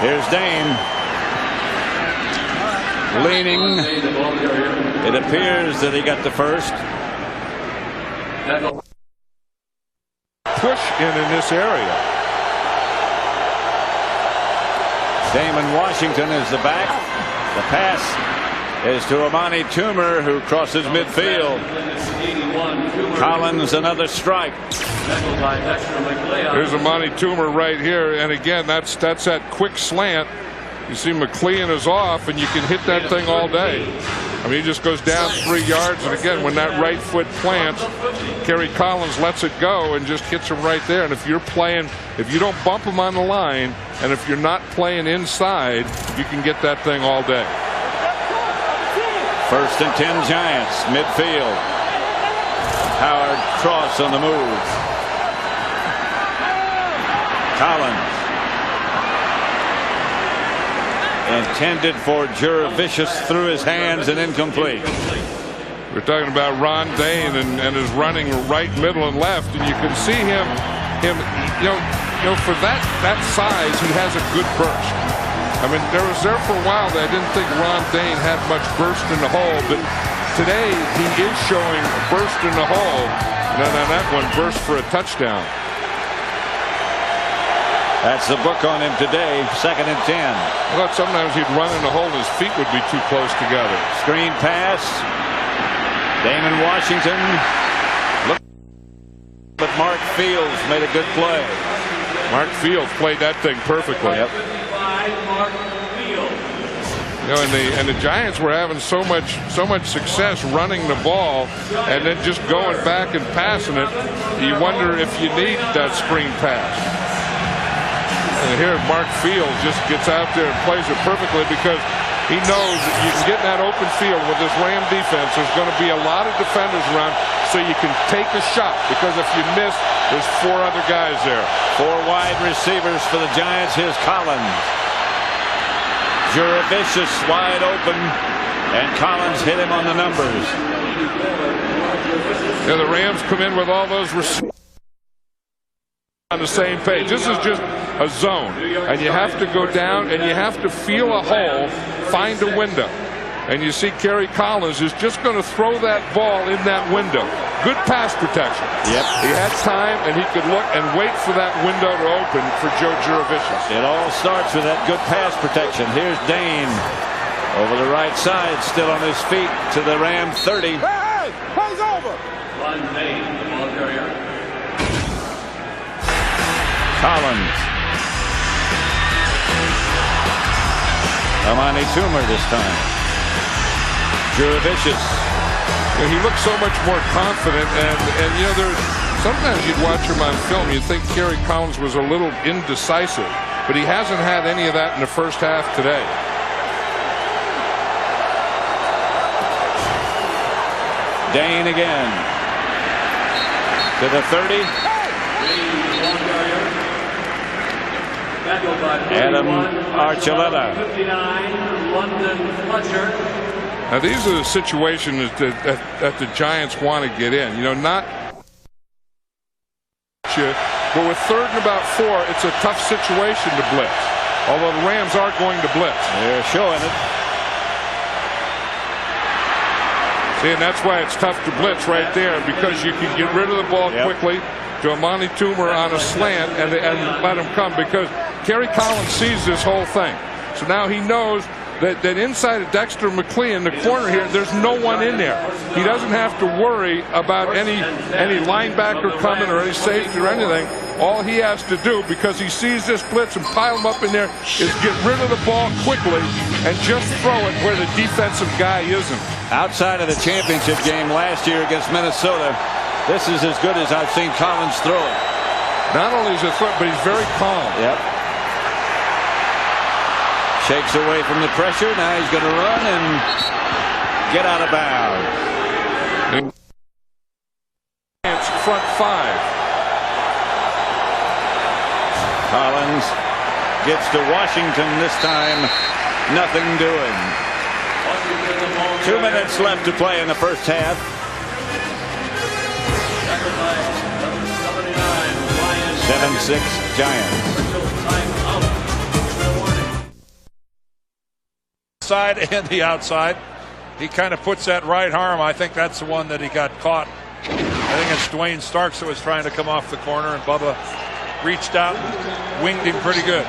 Here's Dane. Leaning. It appears that he got the first.
Push in this area.
Damon Washington is the back. The pass is to Amani Toomer, who crosses midfield. Collins, another strike.
There's Amani Toomer right here, and again, that's that quick slant. You see McLean is off, and you can hit that thing all day. I mean, he just goes down 3 yards, and again, when that right foot plants, Kerry Collins lets it go and just hits him right there. And if you're playing, if you don't bump him on the line, and if you're not playing inside, you can get that thing all day.
First and 10 Giants, midfield. Howard cross on the move. Collins. Intended for Jurevicius, through his hands and incomplete.
We're talking about Ron Dane and his running right, middle, and left, and you can see him you know, for that size, he has a good burst. I mean, there for a while that I didn't think Ron Dane had much burst in the hole, but today he is showing a burst in the hole, and then on that one, burst for a touchdown.
That's the book on him today. Second and 10.
I thought sometimes he'd run in the hole and his feet would be too close together.
Screen pass. Damon Washington. But Mark Fields made a good play.
Mark Fields played that thing perfectly.
Yep.
You know, and the Giants were having so much success running the ball and then just going back and passing it. You wonder if you need that screen pass. And here Mark Fields just gets out there and plays it perfectly because he knows that you can get in that open field with this Ram defense. There's going to be a lot of defenders around, so you can take a shot, because if you miss, there's 4 other guys there.
4 wide receivers for the Giants. Here's Collins. Juravicius wide open, and Collins hit him on the numbers.
Yeah, the Rams come in with all those receivers on the same page. This is just a zone, and you have to go down and you have to feel a hole, find a window. And you see Kerry Collins is just going to throw that ball in that window. Good pass protection.
Yep.
He had time, and he could look and wait for that window to open for Joe Juravicius.
It all starts with that good pass protection. Here's Dane over the right side, still on his feet to the Ram 30.
Hey, plays over.
Collins. Amani Toomer this time. Juravicius.
And he looks so much more confident, and you know, there's sometimes you'd watch him on film, you'd think Kerry Collins was a little indecisive, but he hasn't had any of that in the first half today.
Dane again to the 30. Adam Archuleta.
Now these are the situations that the Giants want to get in. You know, not but with 3rd and about 4, it's a tough situation to blitz. Although the Rams are going to blitz.
They're showing it.
See, and that's why it's tough to blitz right there, because you can get rid of the ball quickly to Amani Toomer on a slant and let him come, because Kerry Collins sees this whole thing. So now he knows that inside of Dexter McLean, the corner here, there's no one in there. He doesn't have to worry about any linebacker coming or any safety or anything. All he has to do, because he sees this blitz and pile them up in there, is get rid of the ball quickly and just throw it where the defensive guy isn't.
Outside of the championship game last year against Minnesota, this is as good as I've seen Collins throw it.
Not only is it throw, but he's very calm.
Yep. Shakes away from the pressure. Now he's going to run and get out of bounds.
It's front 5.
Collins gets to Washington this time. Nothing doing. 2 minutes left to play in the first half. 7-6 Giants.
Side and the outside. He kind of puts that right arm. I think that's the one that he got caught. I think it's Dwayne Starks that was trying to come off the corner, and Bubba reached out and winged him pretty good.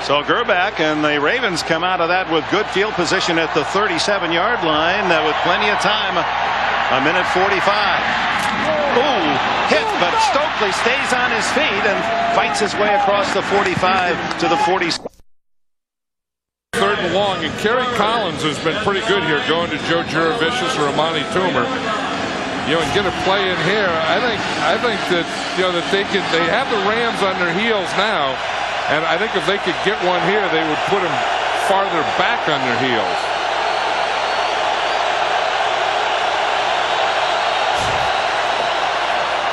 So Gerback and the Ravens come out of that with good field position at the 37-yard line with plenty of time. A minute 45. Ooh, hit, but Stokely stays on his feet and fights his way across the 45 to the 40.
3rd and long, and Kerry Collins has been pretty good here, going to Joe Juravicius or Amani Toomer. You know, and get a play in here. I think that, you know, that they have the Rams on their heels now, and I think if they could get one here, they would put them farther back on their heels.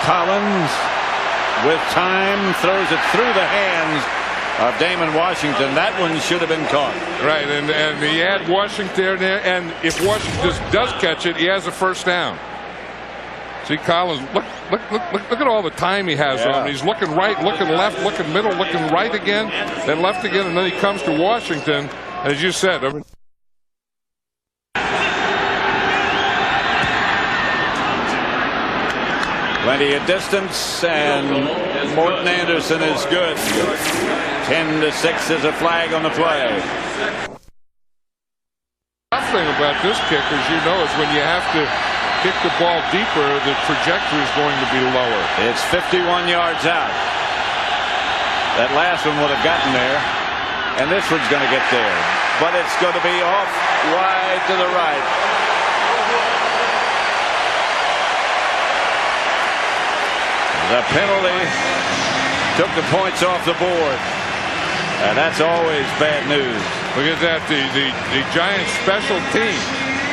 Collins with time throws it through the hands of Damon Washington. That one should have been caught.
Right, and he had Washington there, and if Washington does catch it, he has a first down. See Collins, look at all the time he has on him. He's looking right, looking left, looking middle, looking right again, then left again, and then he comes to Washington, as you said.
Plenty of distance, and Morton Anderson is good. 10-6 is a flag on the play.
The thing about this kick, as you know, is when you have to kick the ball deeper, the trajectory is going to be lower.
It's 51 yards out. That last one would have gotten there, and this one's going to get there. but it's going to be off wide to the right. The penalty took the points off the board, and that's always bad news.
Look at that, the Giants special team.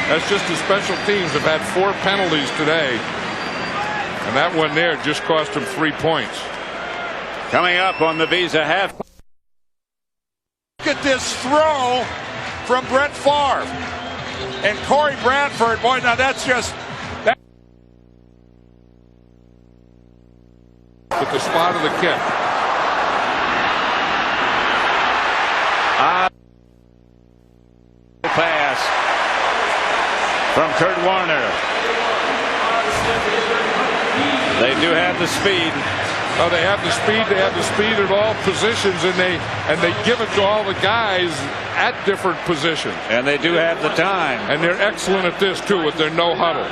That's just the special teams have had 4 penalties today, and that one there just cost them 3 points.
Coming up on the Visa half.
Look at this throw from Brett Favre and Corey Bradford. Boy, now that's just.
At the spot of the kick.
Pass from Kurt Warner. They do have the speed.
Oh, they have the speed. They have the speed at all positions, and they give it to all the guys at different positions.
And they do have the time.
And they're excellent at this too with their no huddle.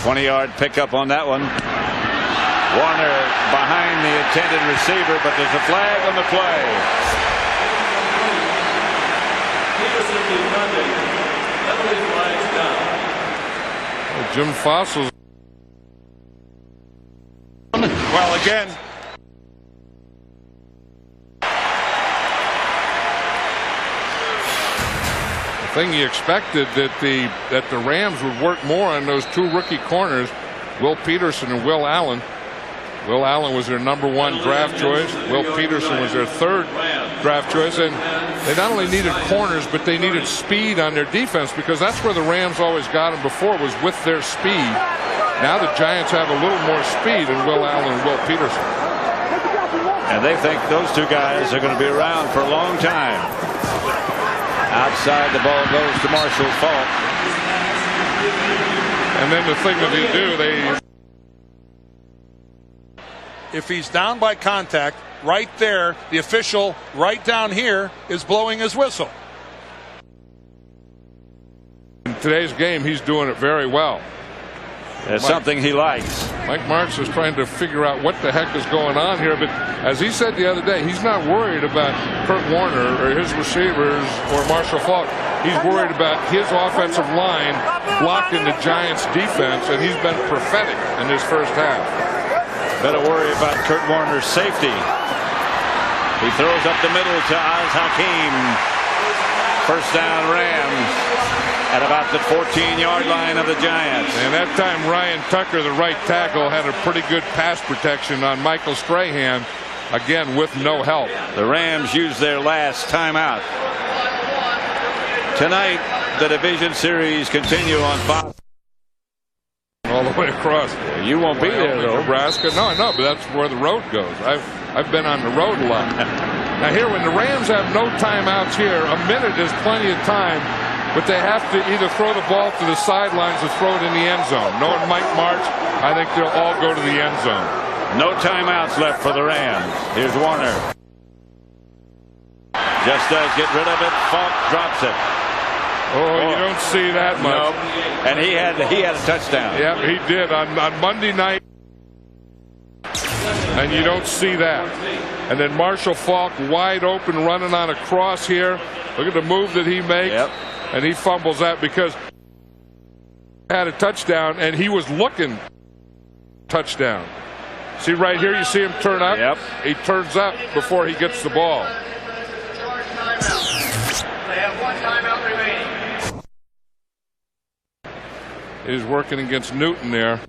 20-yard pickup on that one. Warner behind the intended receiver, but there's a flag on the play.
Well, Jim Fossil's.
Well, again.
The thing he expected that the Rams would work more on those 2 rookie corners, Will Peterson and Will Allen. Will Allen was their #1 draft choice. Will Peterson was their 3rd draft choice. And they not only needed corners, but they needed speed on their defense, because that's where the Rams always got them before, was with their speed. Now the Giants have a little more speed in Will Allen and Will Peterson.
And they think those 2 guys are going to be around for a long time. Outside, the ball goes to Marshall Faulk.
And then the thing that they do,
if he's down by contact, right there, the official right down here is blowing his whistle.
In today's game, he's doing it very well.
It's something he likes.
Mike Martz is trying to figure out what the heck is going on here, but as he said the other day, he's not worried about Kurt Warner or his receivers or Marshall Faulk. He's worried about his offensive line blocking the Giants' defense, and he's been prophetic in this first half.
Better worry about Kurt Warner's safety. He throws up the middle to Oz Hakeem. First down, Rams at about the 14-yard line of the Giants.
And that time Ryan Tucker, the right tackle, had a pretty good pass protection on Michael Strahan, again with no help.
The Rams used their last timeout. Tonight, the division series continue on Fox.
All the way across.
You won't be there, though.
Nebraska. No, but that's where the road goes. I've been on the road a lot. Now here, when the Rams have no timeouts here, a minute is plenty of time, but they have to either throw the ball to the sidelines or throw it in the end zone. Knowing Mike Martz, I think they'll all go to the end zone.
No timeouts left for the Rams. Here's Warner. Just does get rid of it. Faulk drops it.
Oh, you don't see that much.
Nope. And he had a touchdown.
Yeah, he did on Monday night. And you don't see that. And then Marshall Faulk wide open running on a cross here. Look at the move that he makes.
Yep.
And he fumbles that because he had a touchdown and he was looking touchdown. See right here, you see him turn up?
Yep.
He turns up before he gets the ball.
They have 1 timeout remaining.
He's working against Newton there.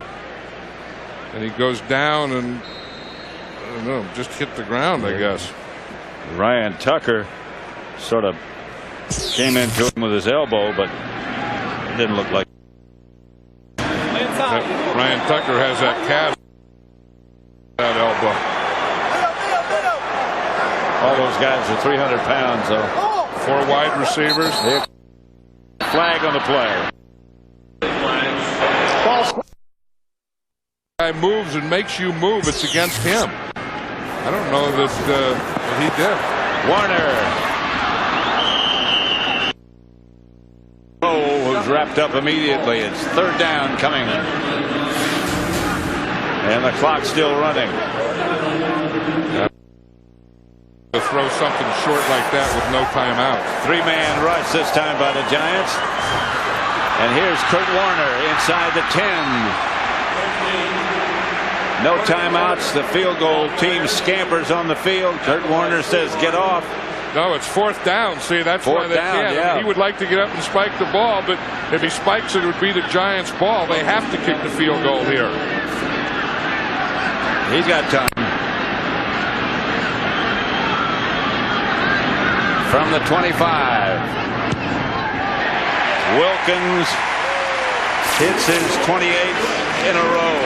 And he goes down and, I don't know, just hit the ground, I guess.
Ryan Tucker sort of came into him with his elbow, but it didn't look like.
Ryan Tucker has that cast, that elbow.
All those guys are 300 pounds, though.
4 wide receivers.
Flag on the play.
Guy moves and makes you move, it's against him. I don't know that he did.
Warner. Oh, was wrapped up immediately. It's 3rd down coming. And the clock's still running.
With throw something short like that with no timeout.
Three-man rush this time by the Giants. And here's Kurt Warner inside the 10. No timeouts. The field goal team scampers on the field. Kurt Warner says, get off.
No, it's 4th down. See, that's why they can't.
Yeah.
He would like to get up and spike the ball, but if he spikes it, it would be the Giants' ball. They have to kick the field goal here.
He's got time. From the 25. Wilkins hits his 28th in a row.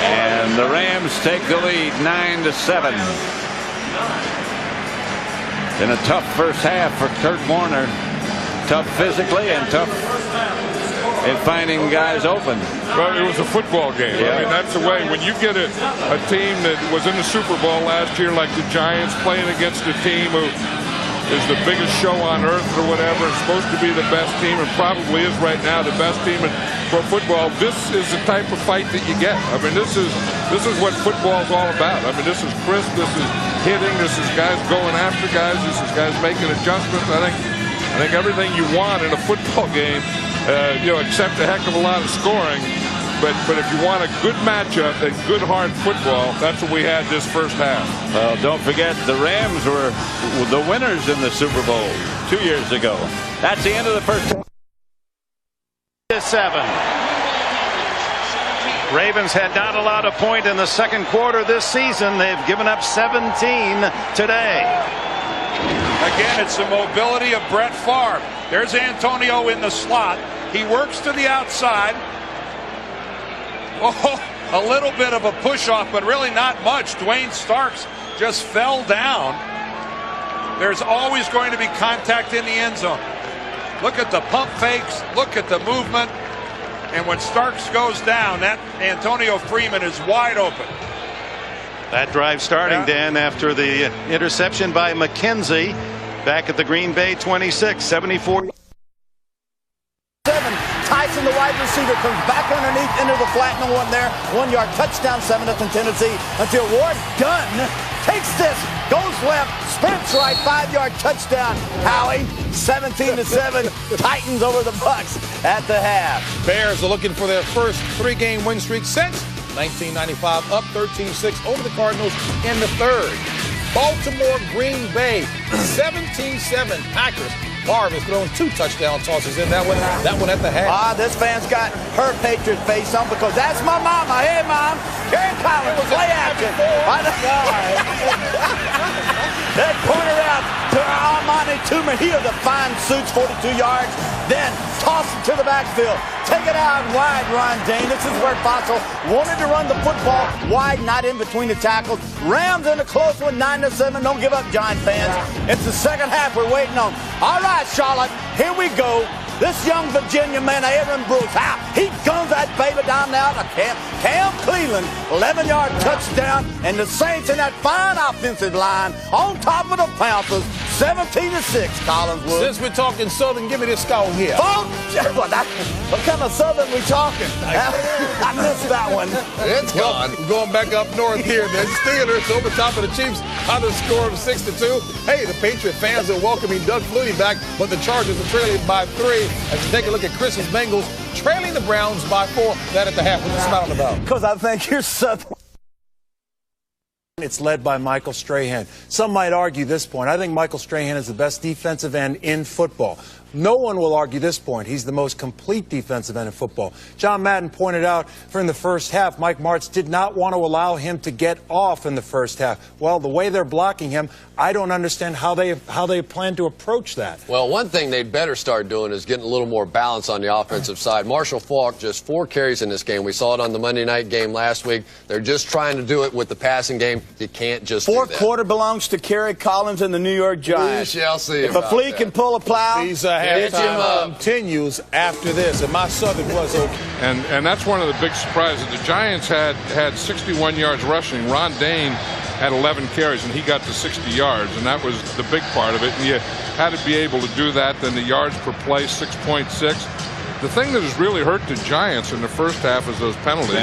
And the Rams take the lead 9-7. In a tough first half for Kurt Warner. Tough physically and tough in finding guys open.
Well, it was a football game.
Yeah.
I mean, that's the way. When you get a team that was in the Super Bowl last year, like the Giants, playing against a team who is the biggest show on earth or whatever, it's supposed to be the best team, and probably is right now the best team in pro football. This is the type of fight that you get. I mean, this is what football is all about. I mean, this is crisp, this is hitting, this is guys going after guys, this is guys making adjustments. I think everything you want in a football game, except a heck of a lot of scoring. But if you want a good matchup and good hard football, that's what we had this first half.
Well, don't forget the Rams were the winners in the Super Bowl 2 years ago. That's the end of the first half.
7. Ravens had not allowed a point in the second quarter this season. They've given up 17 today.
Again, it's the mobility of Brett Favre. There's Antonio in the slot. He works to the outside. Oh, a little bit of a push-off, but really not much. Dwayne Starks just fell down. There's always going to be contact in the end zone. Look at the pump fakes. Look at the movement. And when Starks goes down, that Antonio Freeman is wide open.
That drive starting, Dan, after the interception by McKenzie back at the Green Bay 26, 74.
Tyson, the wide receiver, comes back underneath into the flat and one there. 1 yard touchdown, 7th and Tennessee until Ward Gunn takes this, goes left, sprints right, 5-yard touchdown. Howie, 17-7, Titans over the Bucks at the half.
Bears are looking for their first 3-game win streak since 1995, up 13-6 over the Cardinals in the third. Baltimore, Green Bay, 17-7 Packers. Favre has thrown 2 touchdown tosses in that one at the half.
This fan's got her Patriot face on because that's my mama. Hey, Mom. Kerry Collins, play action. That pointer out to Armani Toomer. He has a fine suits, 42 yards. Then toss it to the backfield. Take it out wide, Ron Dane. This is where Fossil wanted to run the football wide, not in between the tackles. Rams in a close one, 9-7. Don't give up, Giant fans. It's the second half we're waiting on. All right, Charlotte, here we go. This young Virginia man, Aaron Brooks, he guns that baby down now to Cam Cleveland, 11-yard touchdown, and the Saints in that fine offensive line on top of the Panthers, 17-6, Collinswood.
Since we're talking Southern, give me this score here.
What kind of Southern we talking? I missed that one.
It's gone. Going back up north here. The Steelers over top of the Chiefs on the score of 6-2. Hey, the Patriot fans are welcoming Doug Flutie back, but the Chargers are trailing by 3. As you take a look at Chris's Bengals, trailing the Browns by 4. That at the half. What are you smiling about?
Because I think you're Southern.
It's led by Michael Strahan. Some might argue this point. I think Michael Strahan is the best defensive end in football. No one will argue this point. He's the most complete defensive end in football. John Madden pointed out in the first half, Mike Martz did not want to allow him to get off in the first half. Well, the way they're blocking him, I don't understand how they plan to approach that.
Well, one thing they'd better start doing is getting a little more balance on the offensive side. Marshall Faulk, just 4 carries in this game. We saw it on the Monday night game last week. They're just trying to do it with the passing game. You can't just do that.
4th quarter belongs to Kerry Collins and the New York Giants.
We shall see.
If a flea can pull a plow,
These halftime continues after this, and my Southern was okay.
And that's one of the big surprises. The Giants had 61 yards rushing. Ron Dane had 11 carries, and he got to 60 yards, and that was the big part of it. And you had to be able to do that. Then the yards per play, 6.6. the thing that has really hurt the Giants in the first half is those penalties.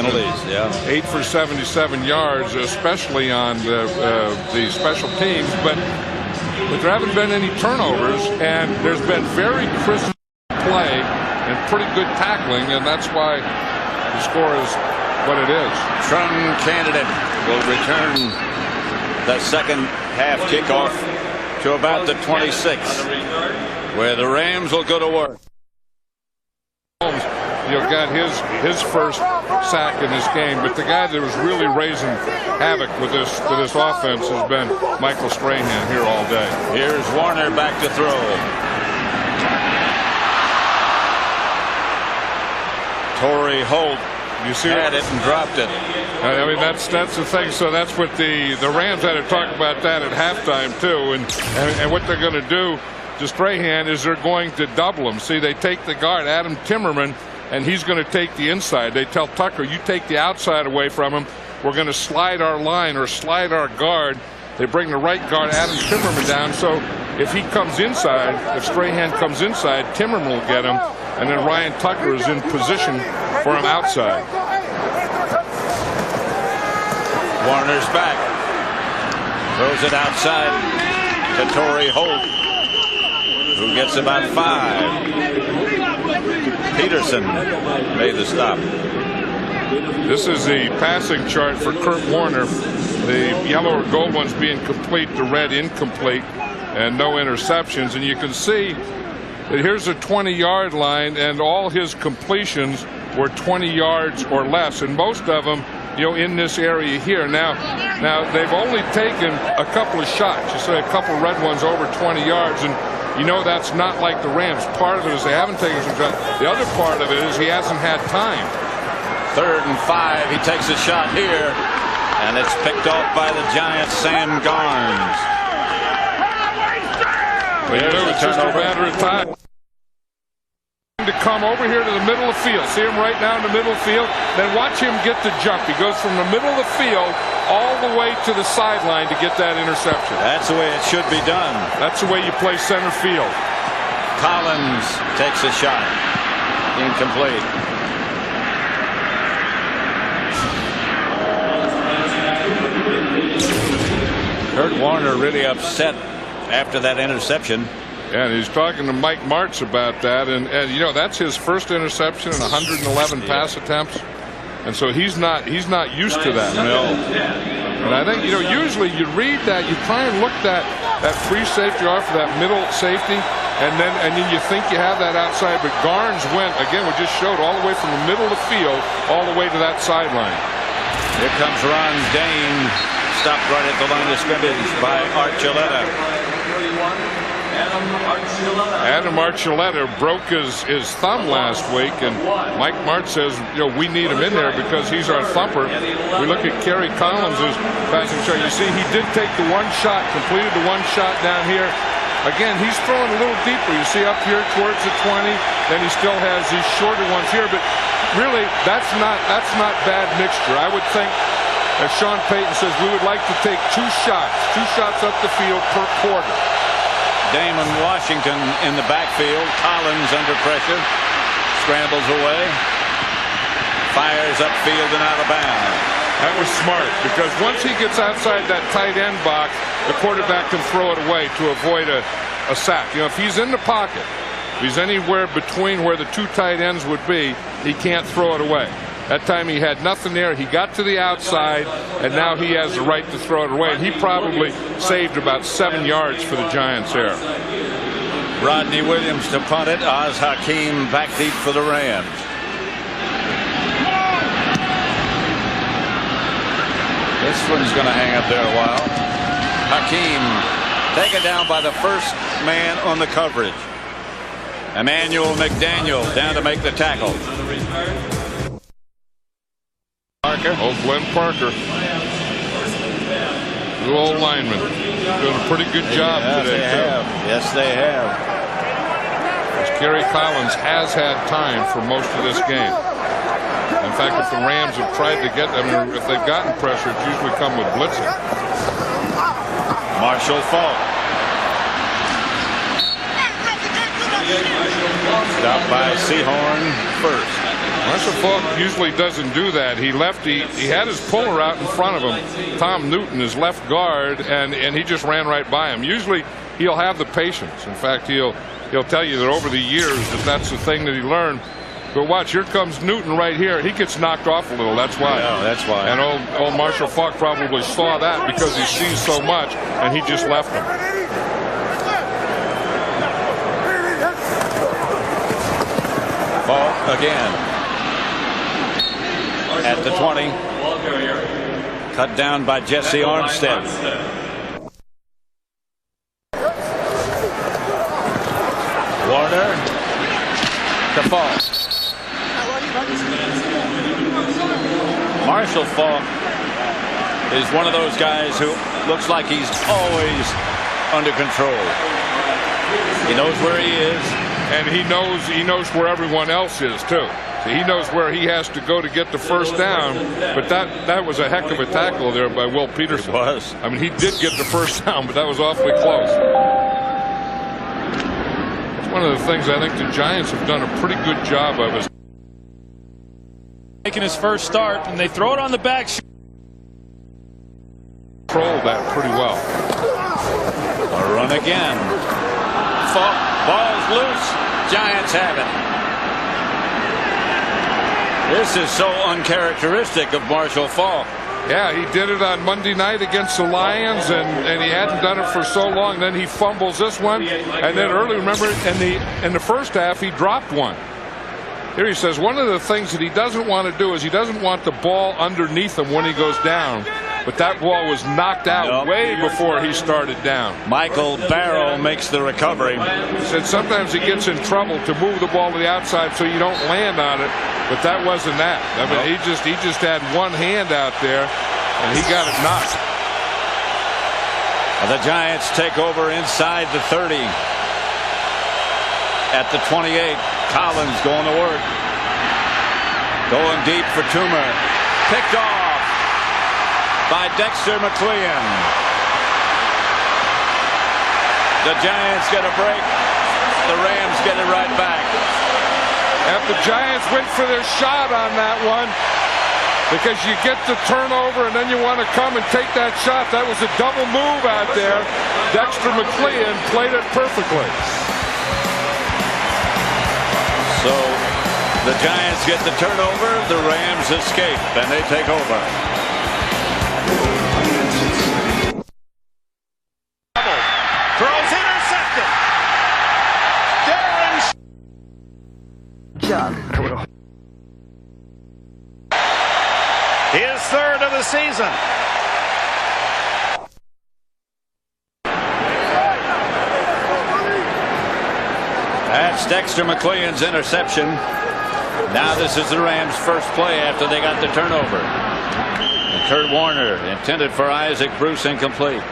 Yeah.
8 for 77 yards, especially on the special teams. But there haven't been any turnovers, and there's been very crisp play and pretty good tackling, and that's why the score is what it is.
Trung candidate will return the second half kickoff to about the 26, where the Rams will go to work.
Got his first sack in this game, but the guy that was really raising havoc with this offense has been Michael Strahan here all day.
Here's Warner back to throw. Torrey Holt,
you see,
had it and dropped it.
I mean, that's the thing. So that's what the Rams had to talk about that at halftime too, and what they're going to do to Strahan is they're going to double him. See, they take the guard Adam Timmerman, and he's going to take the inside. They tell Tucker, you take the outside away from him. We're going to slide our line or slide our guard. They bring the right guard Adam Timmerman down. So if he comes inside, if Strahan comes inside, Timmerman will get him, and then Ryan Tucker is in position for him outside.
Warner's back. Throws it outside to Torrey Holt, who gets about 5. Peterson made the stop.
This is the passing chart for Kurt Warner. The yellow or gold ones being complete, the red incomplete, and no interceptions. And you can see that here's a 20-yard line, and all his completions were 20 yards or less, and most of them, in this area here. Now they've only taken a couple of shots. You say a couple red ones over 20 yards, and that's not like the Rams. Part of it is they haven't taken some shots. The other part of it is he hasn't had time.
3rd and 5. He takes a shot here, and it's picked off by the Giants, Sam Garnes.
It's just a matter of time to come over here to the middle of the field. See him right now in the middle of the field. Then watch him get the jump. He goes from the middle of the field all the way to the sideline to get that interception.
That's the way it should be done.
That's the way you play center field.
Collins takes a shot. Incomplete. Kurt Warner really upset after that interception.
And he's talking to Mike Martz about that, and that's his first interception in 111 pass attempts, and so he's not used to that.
No.
And I think usually you read that, you try and look that free safety off for that middle safety, and then you think you have that outside, but Garnes went again. We just showed all the way from the middle of the field all the way to that sideline.
Here comes Ron Dane, stopped right at the line of scrimmage by Archuleta.
Adam Archuleta broke his thumb last week, and Mike Martz says, we need him in there because he's our thumper. We look at Kerry Collins' passing chart. You see, he did take the one shot, completed the one shot down here. Again, he's throwing a little deeper. You see up here towards the 20, then he still has these shorter ones here, but really, that's not bad mixture. I would think, as Sean Payton says, we would like to take two shots up the field per quarter.
Damon Washington in the backfield. Collins under pressure. Scrambles away. Fires upfield and out of bounds.
That was smart, because once he gets outside that tight end box, the quarterback can throw it away to avoid a sack. If he's in the pocket, if he's anywhere between where the two tight ends would be, he can't throw it away. That time he had nothing there. He got to the outside, and now he has the right to throw it away. And he probably saved about 7 yards for the Giants there.
Rodney Williams to punt it. Oz Hakeem back deep for the Rams. This one's going to hang up there a while. Hakeem taken down by the first man on the coverage. Emmanuel McDaniel down to make the tackle. Parker.
Old Glenn Parker. Good old lineman. Doing a pretty good job today, too.
Yes, they have.
As Kerry Collins has had time for most of this game. In fact, if the Rams have tried to get them, if they've gotten pressure, it's usually come with blitzing.
Marshall Faulk. Stopped by Seahorn first.
Marshall Faulk usually doesn't do that. He had his puller out in front of him, Tom Newton, his left guard, and he just ran right by him. Usually he'll have the patience. In fact, he'll tell you that over the years that's the thing that he learned. But watch, here comes Newton right here. He gets knocked off a little. That's why.
Yeah, that's why.
And old Marshall Faulk probably saw that because he sees so much, and he just left him.
Faulk again. At the 20. Cut down by Jesse Armstead. Warner to Faulk. Marshall Faulk is one of those guys who looks like he's always under control. He knows where he is.
And he knows where everyone else is, too. He knows where he has to go to get the first down, but that was a heck of a tackle there by Will Peterson.
It was.
I mean, he did get the first down, but that was awfully close. It's one of the things I think the Giants have done a pretty good job of is
making his first start, and they throw it on the back.
Control that pretty well.
A run again. Faulk, ball's loose. Giants have it. This is so uncharacteristic of Marshall Faulk.
Yeah, he did it on Monday night against the Lions, and he hadn't done it for so long. Then he fumbles this one, and then early, remember, in the first half, he dropped one. Here he says one of the things that he doesn't want to do is he doesn't want the ball underneath him when he goes down. But that ball was knocked out way before he started down.
Michael Barrow makes the recovery.
He said sometimes he gets in trouble to move the ball to the outside so you don't land on it. But that wasn't that. I mean, he just had one hand out there, and he got it knocked.
The Giants take over inside the 30. At the 28, Collins going to work. Going deep for Toomer. Picked off by Dexter McLean. The Giants get a break. The Rams get it right back.
And the Giants went for their shot on that one because you get the turnover and then you want to come and take that shot. That was a double move out there. Dexter McLean played it perfectly.
So the Giants get the turnover. The Rams escape and they take over.
Throws intercepted. His third of the season.
That's Dexter McLean's interception. Now this is the Rams' first play after they got the turnover. And Kurt Warner intended for Isaac Bruce, incomplete.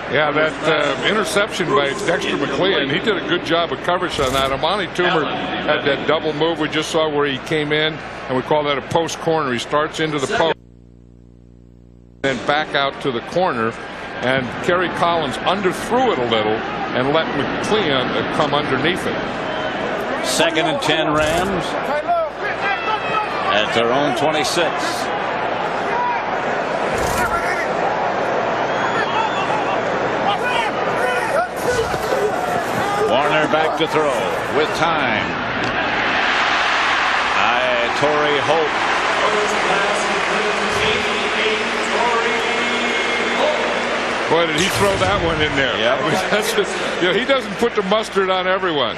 Yeah, that interception by Dexter McLean, he did a good job of coverage on that. Amani Toomer had that double move we just saw where he came in, and we call that a post corner. He starts into the post and back out to the corner, and Kerry Collins underthrew it a little and let McLean come underneath it.
2nd and 10 Rams at their own 26. Warner back to throw with time. Torrey Hope.
Boy, did he throw that one in there.
Yeah.
I mean, that's just, he doesn't put the mustard on everyone.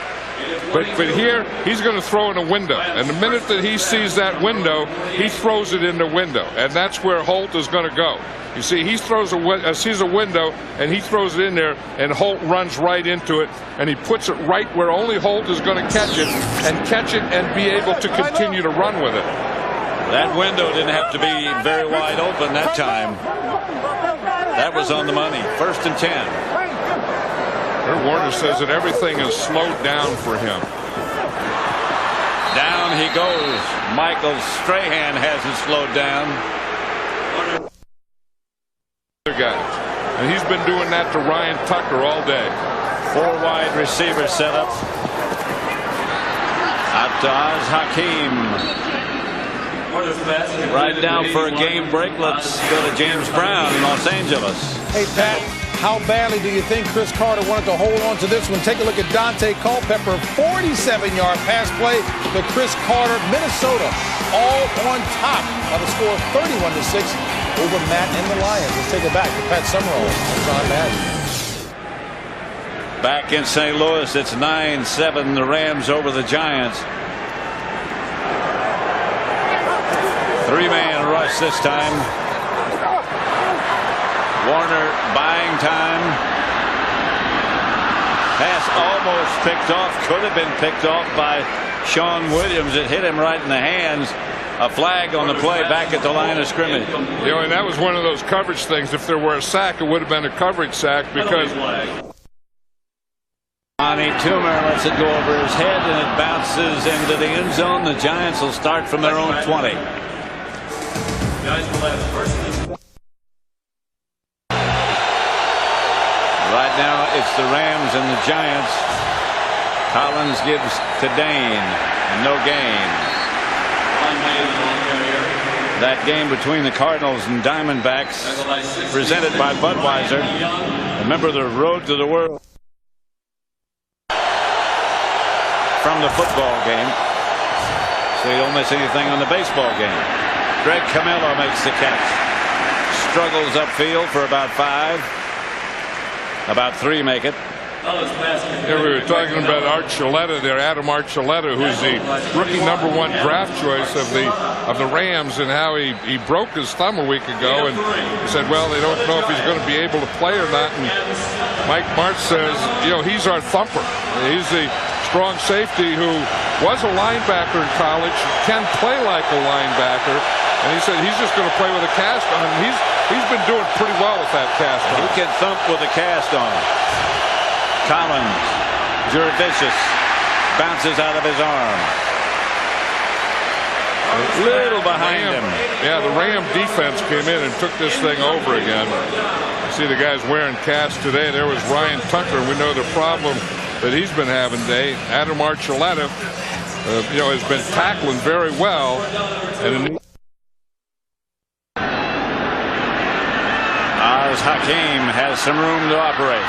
But here, he's going to throw in a window. And the minute that he sees that window, he throws it in the window. And that's where Holt is going to go. You see, he sees a window, and he throws it in there, and Holt runs right into it, and he puts it right where only Holt is going to catch it and be able to continue to run with it.
That window didn't have to be very wide open that time. That was on the money. 1st and 10.
Kurt Warner says that everything is slowed down for him.
Down he goes. Michael Strahan hasn't slowed down.
Guys. And he's been doing that to Ryan Tucker all day.
4 wide receiver setup. Out to Oz Hakeem. Right now for a game break. Let's go to James Brown in Los Angeles.
Hey, Pat, how badly do you think Chris Carter wanted to hold on to this one? Take a look at Dante Culpepper, 47-yard pass play to Chris Carter, Minnesota, all on top by the score of 31-6 over Madden and the Lions. Let's take it back to Pat Summerall and John Madden.
Back in St. Louis, it's 9-7, the Rams over the Giants. Three-man rush this time. Warner buying time. Pass almost picked off. Could have been picked off by Sean Williams. It hit him right in the hands. A flag on the play back at the line of scrimmage.
You know, and that was one of those coverage things. If there were a sack, it would have been a coverage sack because
Johnny Toomer lets it go over his head and it bounces into the end zone. The Giants will start from their own 20. Right now it's the Rams and the Giants. Collins gives to Dane and no gain. That game between the Cardinals and Diamondbacks presented by Budweiser. Remember the road to the world from the football game, so you don't miss anything on the baseball game. Greg Camillo makes the catch. Struggles upfield for about 5. About 3 make it.
Yeah, we were talking about Archuleta there, Adam Archuleta, who's the rookie #1 draft choice of the Rams, and how he broke his thumb a week ago, and he said, well, they don't know if he's going to be able to play or not. And Mike Martz says, you know, he's our thumper. He's the strong safety who was a linebacker in college, can play like a linebacker, and he said he's just going to play with a cast on. He's been doing pretty well with that cast on.
He can thump with a cast on. Collins, Jurevicius, bounces out of his arm. A little behind him.
Yeah, the Ram defense came in and took this thing over again. You see the guys wearing casts today. There was Ryan Tucker. We know the problem that he's been having today. Adam Archuleta, you know, has been tackling very well. And
Oz Hakeem has some room to operate.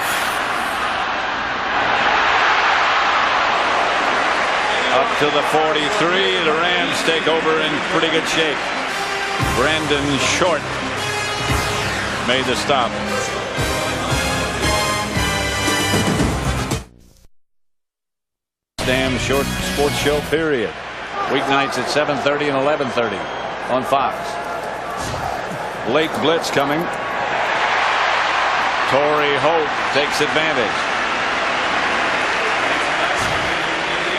Up to the 43. The Rams take over in pretty good shape. Brandon Short made the stop. Damn Short Sports Show, period. Weeknights at 7:30 and 11:30 on Fox. Late blitz coming. Torrey Holt takes advantage.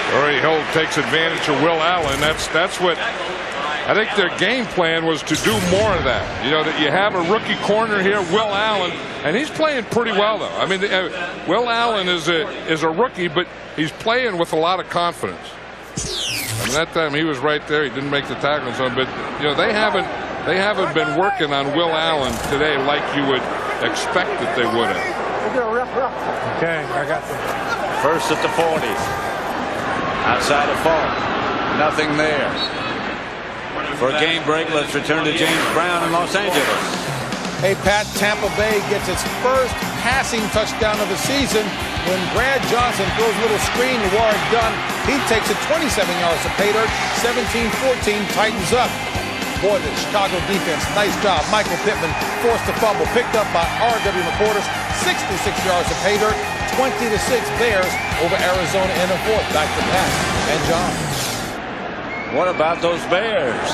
Torrey Holt takes advantage of Will Allen. That's what I think their game plan was, to do more of that. You know, that you have a rookie corner here, Will Allen, and he's playing pretty well though. I mean, Will Allen is a rookie, but he's playing with a lot of confidence. I mean, that time he was right there. He didn't make the tackle and so on, but you know, they haven't been working on Will Allen today like you would expect that they would have.
Okay, I got you.
First at the 40. Outside of Falk. Nothing there. For a game break, let's return to James Brown in Los Angeles.
Hey, Pat, Tampa Bay gets its first passing touchdown of the season when Brad Johnson throws a little screen to Warren Dunn. He takes it 27 yards to pay dirt. 17-14, tightens up. Boy, the Chicago defense, nice job. Michael Pittman forced the fumble, picked up by R.W. McQuarters. 66 yards to pay dirt. 20-6 Bears over Arizona in the fourth. Back to Pat and John.
What about those Bears?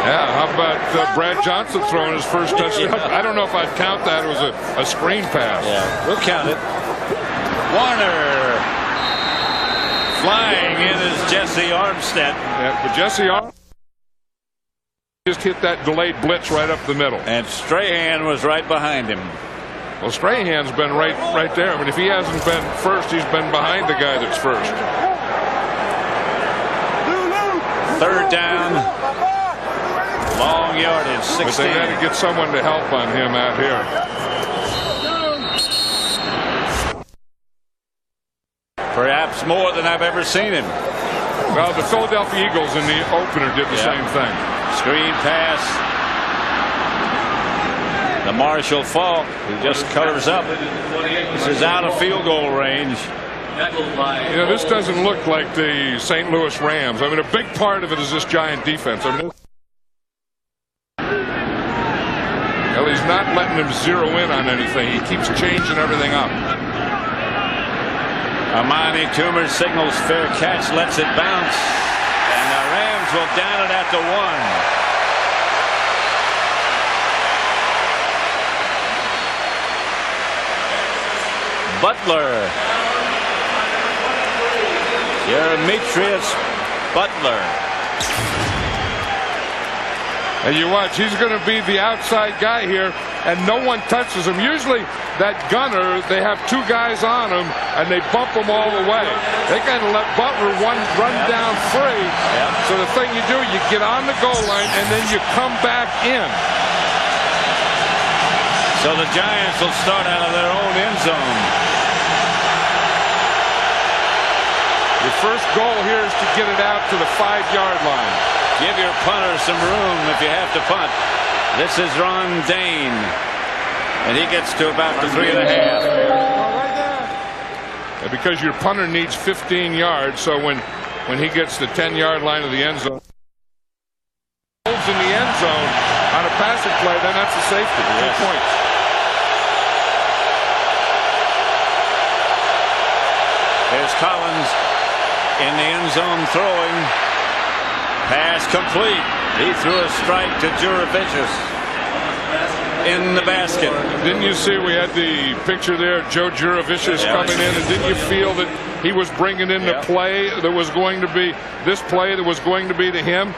Yeah, how about Brad Johnson throwing his first touchdown? I don't know if I'd count that as a screen pass.
Yeah, we'll count it. Warner. Flying in is Jesse Armstead.
Yeah, but Jesse Armstead just hit that delayed blitz right up the middle.
And Strahan was right behind him.
Well, Strahan's been right there. I mean, if he hasn't been first, he's been behind the guy that's first.
Third down. Long yardage, 16.
But they got to get someone to help on him out here.
Perhaps more than I've ever seen him.
Well, the Philadelphia Eagles in the opener did the same thing.
Screen pass. The Marshall Falk, who just covers up. This is out of field goal range.
You know, this doesn't look like the St. Louis Rams. I mean, a big part of it is this giant defense. I mean, well, he's not letting him zero in on anything. He keeps changing everything up.
Amani Toomer signals fair catch, lets it bounce, and the Rams will down it at the 1. Butler. Demetrius Butler.
And you watch, he's going to be the outside guy here, and no one touches him. Usually that gunner, they have two guys on him, and they bump him all the way. They got to let Butler run down free. So the thing you do, you get on the goal line, and then you come back in.
So the Giants will start out of their own end zone.
Your first goal here is to get it out to the 5-yard line.
Give your punter some room if you have to punt. This is Ron Dane, and he gets to about the 3.5.
And because your punter needs 15 yards, so when he gets the 10-yard line of the end zone, holds in the end zone on a passing play, then that's a safety. 2 points.
Here's Collins in the end zone throwing. Pass complete. He threw a strike to Juravicius in the basket.
Didn't you see we had the picture there, Joe Juravicius coming in, and didn't you feel that he was bringing in the play that was going to be this play that was going to be to him?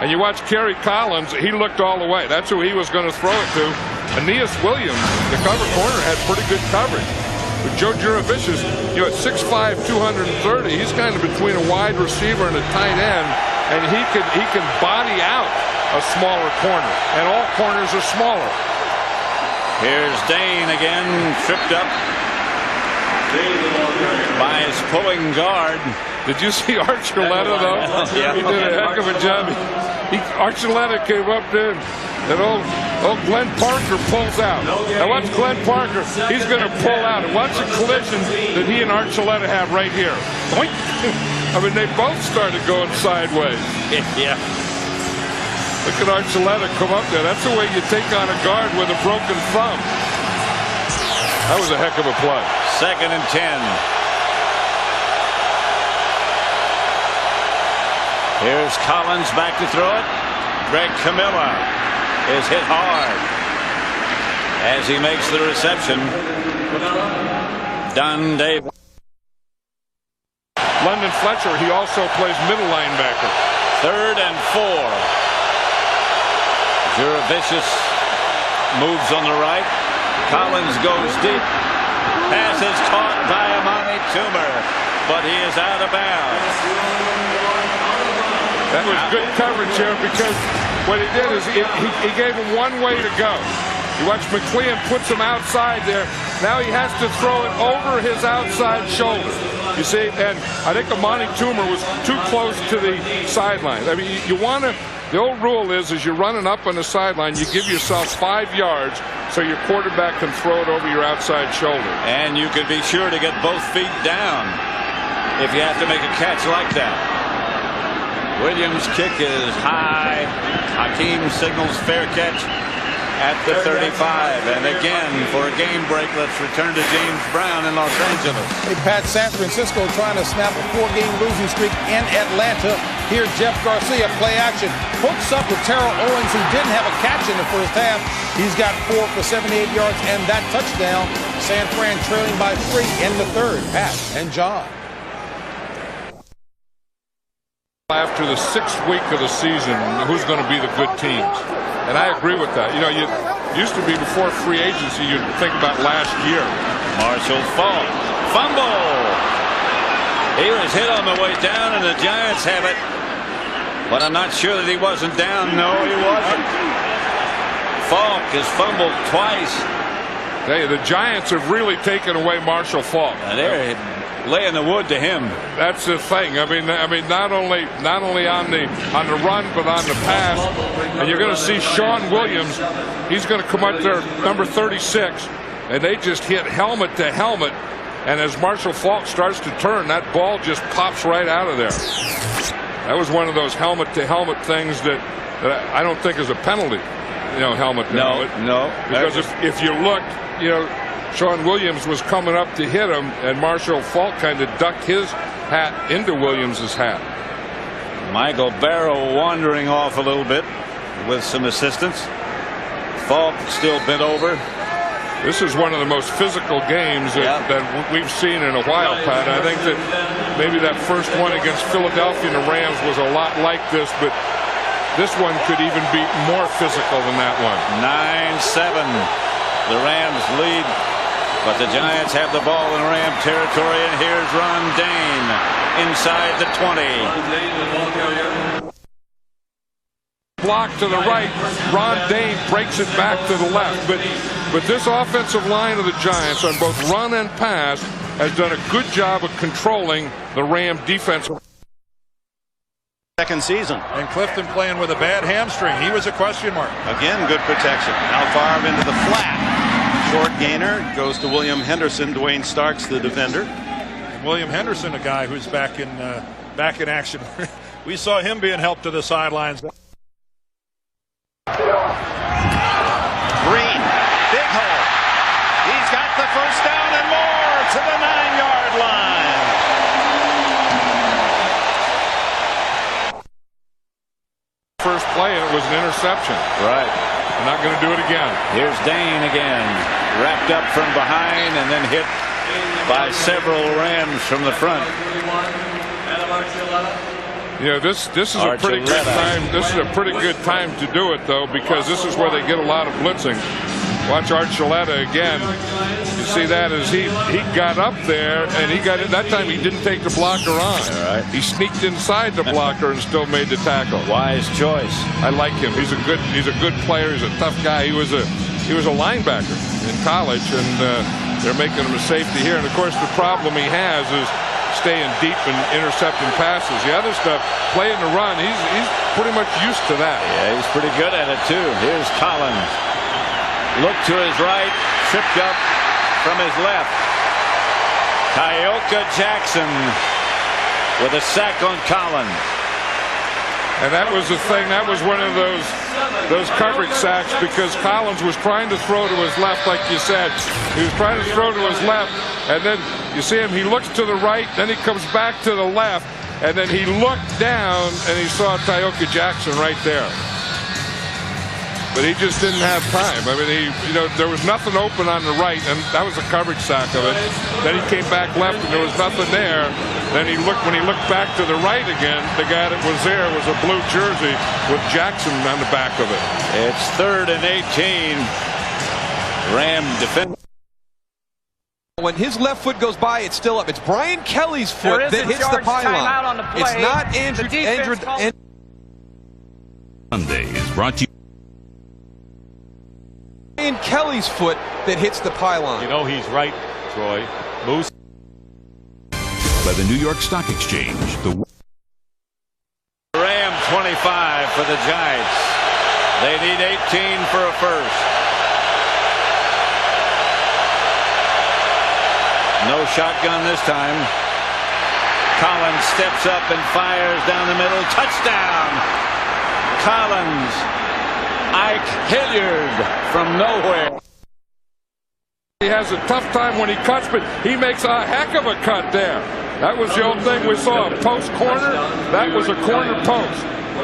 And you watch Kerry Collins, he looked all the way. That's who he was going to throw it to. Aeneas Williams, the cover corner, had pretty good coverage. But Joe Juravicius, you know, at 6'5", 230, he's kind of between a wide receiver and a tight end, and he can body out a smaller corner, and all corners are smaller.
Here's Dane again, tripped up by his pulling guard.
Did you see Archuleta, though?
Yeah.
He did a heck of a job. Archuleta came up there, and old Glenn Parker pulls out. Now watch Glenn Parker. He's going to pull out. And watch the collision that he and Archuleta have right here. Boink. I mean, they both started going sideways.
Yeah.
Look at Archuleta come up there. That's the way you take on a guard with a broken thumb. That was a heck of a play.
2nd and 10. Here's Collins back to throw it. Greg Camilla is hit hard as he makes the reception. Don Davis.
London Fletcher, he also plays middle linebacker.
3rd and 4. Juravicius moves on the right. Collins goes deep. Pass is caught by Amani Toomer, but he is out of bounds.
That was good coverage here, because what he did is he gave him one way to go. You watch McLean puts him outside there. Now he has to throw it over his outside shoulder. You see, and I think Amani Toomer was too close to the sideline. I mean, you want to. The old rule is you're running up on the sideline, you give yourself 5 yards so your quarterback can throw it over your outside shoulder.
And you can be sure to get both feet down if you have to make a catch like that. Williams' kick is high. Hakeem signals fair catch at the 35. And again, for a game break, let's return to James Brown in Los Angeles.
Hey, Pat, San Francisco trying to snap a 4-game losing streak in Atlanta. Here, Jeff Garcia, play action. Hooks up with Terrell Owens, who didn't have a catch in the first half. He's got 4 for 78 yards and that touchdown. San Fran trailing by 3 in the 3rd. Pat and John.
After the 6th week of the season, who's going to be the good teams? And I agree with that. You know, you used to be before free agency, you'd think about last year.
Marshall Falk. Fumble. He was hit on the way down, and the Giants have it. But I'm not sure that he wasn't down. No, he wasn't. Falk has fumbled twice.
Hey, the Giants have really taken away Marshall Faulk.
They're laying the wood to him.
That's the thing. I mean, not only on the run, but on the pass. And you're going to see Sean Williams. He's going to come up there, number 36, and they just hit helmet to helmet. And as Marshall Faulk starts to turn, that ball just pops right out of there. That was one of those helmet to helmet things that I don't think is a penalty. You know, helmet to helmet. No. Because if you look, you know, Sean Williams was coming up to hit him, and Marshall Faulk kind of ducked his hat into Williams's hat.
Michael Barrow wandering off a little bit with some assistance. Faulk still bent over.
This is one of the most physical games that we've seen in a while, Pat. I think that maybe that first one against Philadelphia and the Rams was a lot like this, but this one could even be more physical than that one.
9-7. The Rams lead, but the Giants have the ball in Ram territory, and here's Ron Dane inside the 20.
Block to the right. Ron Dane breaks it back to the left. But this offensive line of the Giants on both run and pass has done a good job of controlling the Ram defense.
Second season.
And Clifton playing with a bad hamstring. He was a question mark.
Again, good protection. Now Favre into the flat. Short gainer goes to William Henderson. Dwayne Starks, the defender.
And William Henderson, a guy who's back in action. We saw him being helped to the sidelines.
Green, big hole. He's got the first down and more to the 9-yard line.
First play, and it was an interception.
Right.
They're not going to do it again.
Here's Dane again, wrapped up from behind and then hit by several Rams from the front.
You know, this is a pretty good time. This is a pretty good time to do it, though, because this is where they get a lot of blitzing. Watch Archuleta again. You see that as he got up there, and he got it. That time he didn't take the blocker on.
All right.
He sneaked inside the blocker and still made the tackle.
Wise choice.
I like him. He's a good player. He's a tough guy. He was a linebacker in college, and they're making him a safety here. And of course, the problem he has is staying deep and intercepting passes. The other stuff, playing the run, he's pretty much used to that.
Yeah, he's pretty good at it too. Here's Collins. Look to his right, tripped up from his left. Tyoka Jackson with a sack on Collins.
And that was the thing. That was one of those coverage sacks because Collins was trying to throw to his left, like you said. He was trying to throw to his left, and then you see him. He looks to the right, then he comes back to the left, and then he looked down and he saw Tyoka Jackson right there. But he just didn't have time. I mean, there was nothing open on the right, and that was a coverage sack of it. Then he came back left, and there was nothing there. Then when he looked back to the right again, the guy that was there was a blue jersey with Jackson on the back of it.
It's 3rd and 18. Ram defense.
When his left foot goes by, it's still up. It's Brian Kelly's foot that hits the pylon. It's not Andrew.
Sunday is brought to you.
Brian Kelly's foot that hits the pylon.
You know he's right, Troy. Moose.
By the New York Stock Exchange. The
Ram 25 for the Giants. They need 18 for a first. No shotgun this time. Collins steps up and fires down the middle. Touchdown! Collins. Ike Hilliard from nowhere.
He has a tough time when he cuts, but he makes a heck of a cut there. That was the old thing we saw, a post corner. That was a corner post.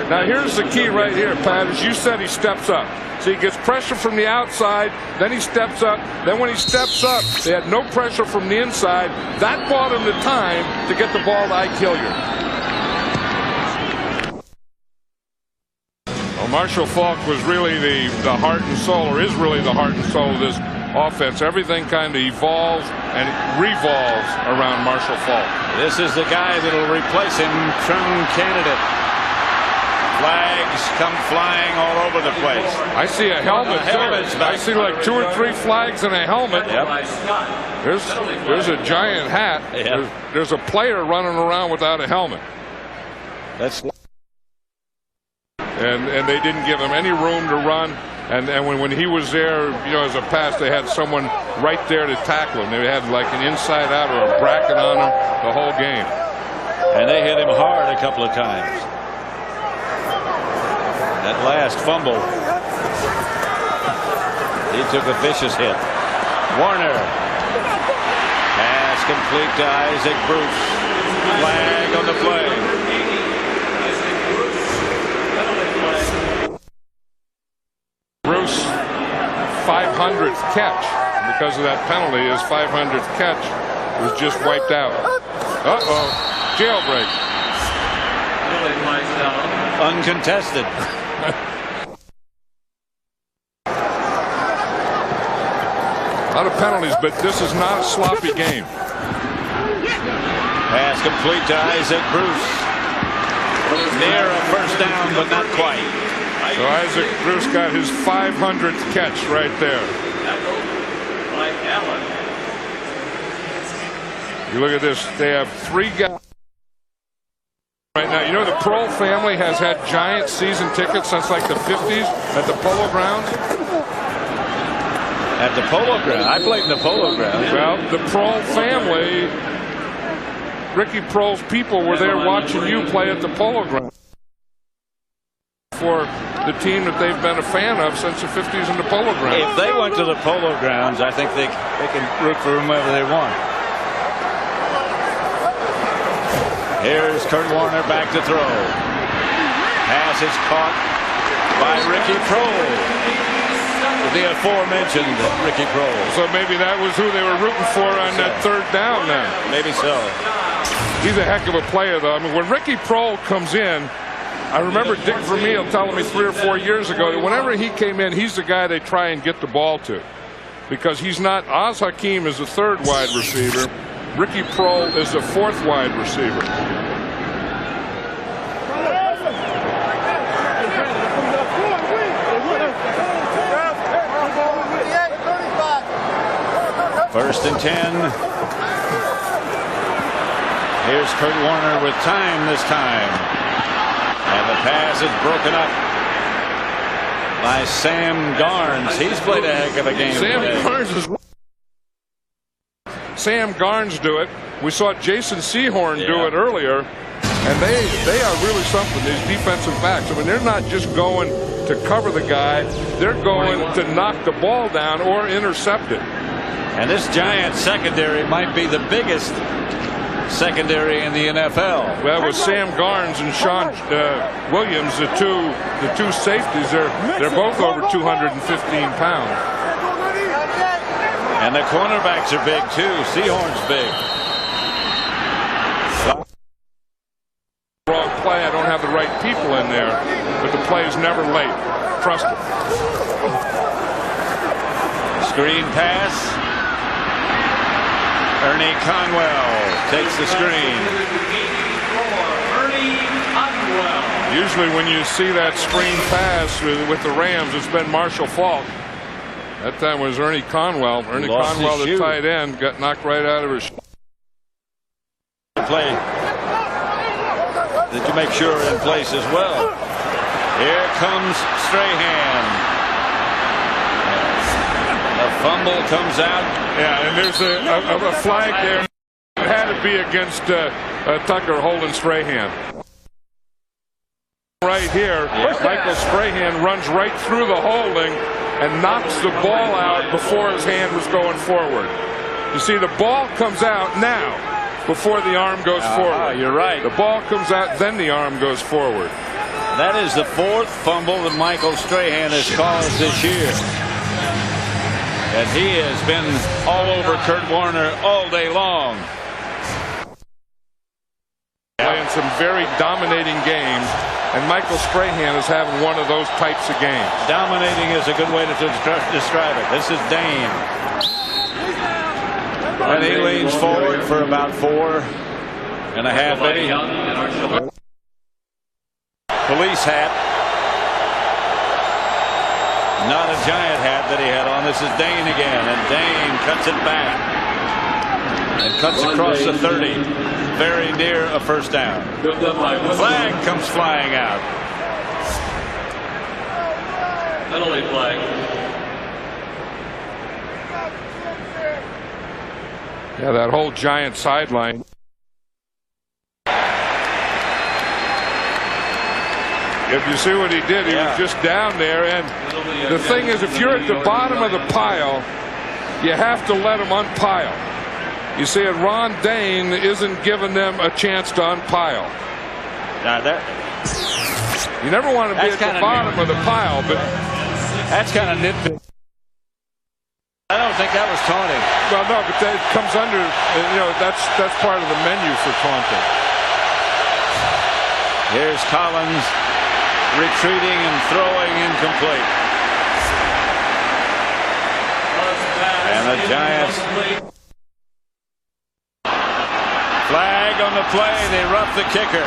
Now here's the key right here, Pat. As you said, he steps up. So he gets pressure from the outside, then he steps up. Then when he steps up, they had no pressure from the inside. That bought him the time to get the ball to Ike Hilliard. Well, Marshall Faulk was really the heart and soul, or is really the heart and soul of this offense. Everything kind of evolves and revolves around Marshall Faulk.
This is the guy that will replace him, Trung candidate. Flags come flying all over the place.
I see a helmet. I see like 2 or 3 flags and a helmet.
Yep.
There's a giant hat.
Yep.
There's a player running around without a helmet. And they didn't give him any room to run. And when he was there, you know, as a pass, they had someone right there to tackle him. They had like an inside out or a bracket on him the whole game.
And they hit him hard a couple of times. That last fumble, he took a vicious hit. Warner. Pass complete to Isaac Bruce. Flag on the play.
Bruce, 500th catch. Because of that penalty, his 500th catch was just wiped out. Uh-oh. Jailbreak.
Uncontested.
A lot of penalties, but this is not a sloppy game.
Pass complete to Isaac Bruce. Near a first down, but not quite.
So Isaac Bruce got his 500th catch right there. You look at this. They have 3 guys right now. You know, the Pearl family has had giant season tickets since like the 50s at the Polo Grounds.
At the Polo Ground. I played in the Polo Ground.
Well, the Pearl family, Ricky Pearl's people were there watching you play at the Polo Ground for the team that they've been a fan of since the 50s in the Polo Ground.
If they went to the Polo Grounds, I think they can root for whomever they want. Here's Kurt Warner back to throw. Pass is caught by Ricky Prohl. The aforementioned Ricky Prohl.
So maybe that was who they were rooting for on that 3rd down then.
Maybe so.
He's a heck of a player, though. I mean, when Ricky Prohl comes in, I remember Dick Vermeil telling me 3 or 4 years ago that whenever he came in, he's the guy they try and get the ball to. Because he's not, Oz Hakeem is the 3rd wide receiver. Ricky Prohl is the 4th wide receiver.
First and 10. Here's Kurt Warner with time this time. And the pass is broken up by Sam Garnes. He's played a heck of a game today.
Sam Garnes do it. We saw Jason Sehorn do it earlier. And they are really something, these defensive backs. I mean, they're not just going to cover the guy. They're going to knock the ball down or intercept it.
And this giant secondary might be the biggest secondary in the NFL.
Well, with Sam Garnes and Sean Williams, the two safeties, they're both over 215 pounds.
And the cornerbacks are big too. Sehorn's big.
Wrong play. I don't have the right people in there, but the play is never late. Trust it.
Screen pass. Ernie Conwell takes the screen.
Usually when you see that screen pass with the Rams, it's been Marshall Faulk. That time was Ernie Conwell. Ernie Conwell, the tight end, got knocked right out of his
play. Did you make sure in place as well? Here comes Strahan. A fumble comes out.
Yeah, and there's a flag there. It had to be against Tucker holding Strahan. Right here, Michael Strahan runs right through the holding and knocks the ball out before his hand was going forward. You see, the ball comes out now before the arm goes forward.
You're right.
The ball comes out, then the arm goes forward.
That is the 4th fumble that Michael Strahan has caused this year. And he has been all over Kurt Warner all day long.
Playing some very dominating games, and Michael Strahan is having one of those types of games.
Dominating is a good way to describe it. This is Dane. And he leans forward for about 4.5 innings. fleece hat. Not a Giant hat that he had on. This is Dane again, and Dane cuts it back and cuts across the 30, very near a first down. Flag comes flying out.
Penalty flag.
Yeah, that whole Giant sideline. If you see what he did, he was just down there. And the thing is, if you're at the bottom of the pile, you have to let them unpile. You see, and Ron Dane isn't giving them a chance to unpile.
Now
you never want to be at the bottom of the pile, but
that's kind of nitpicky. I don't think that was taunting.
Well, no, but that comes under, that's part of the menu for taunting.
Here's Collins retreating and throwing incomplete. And the Giants. Flag on the play. They rough the kicker.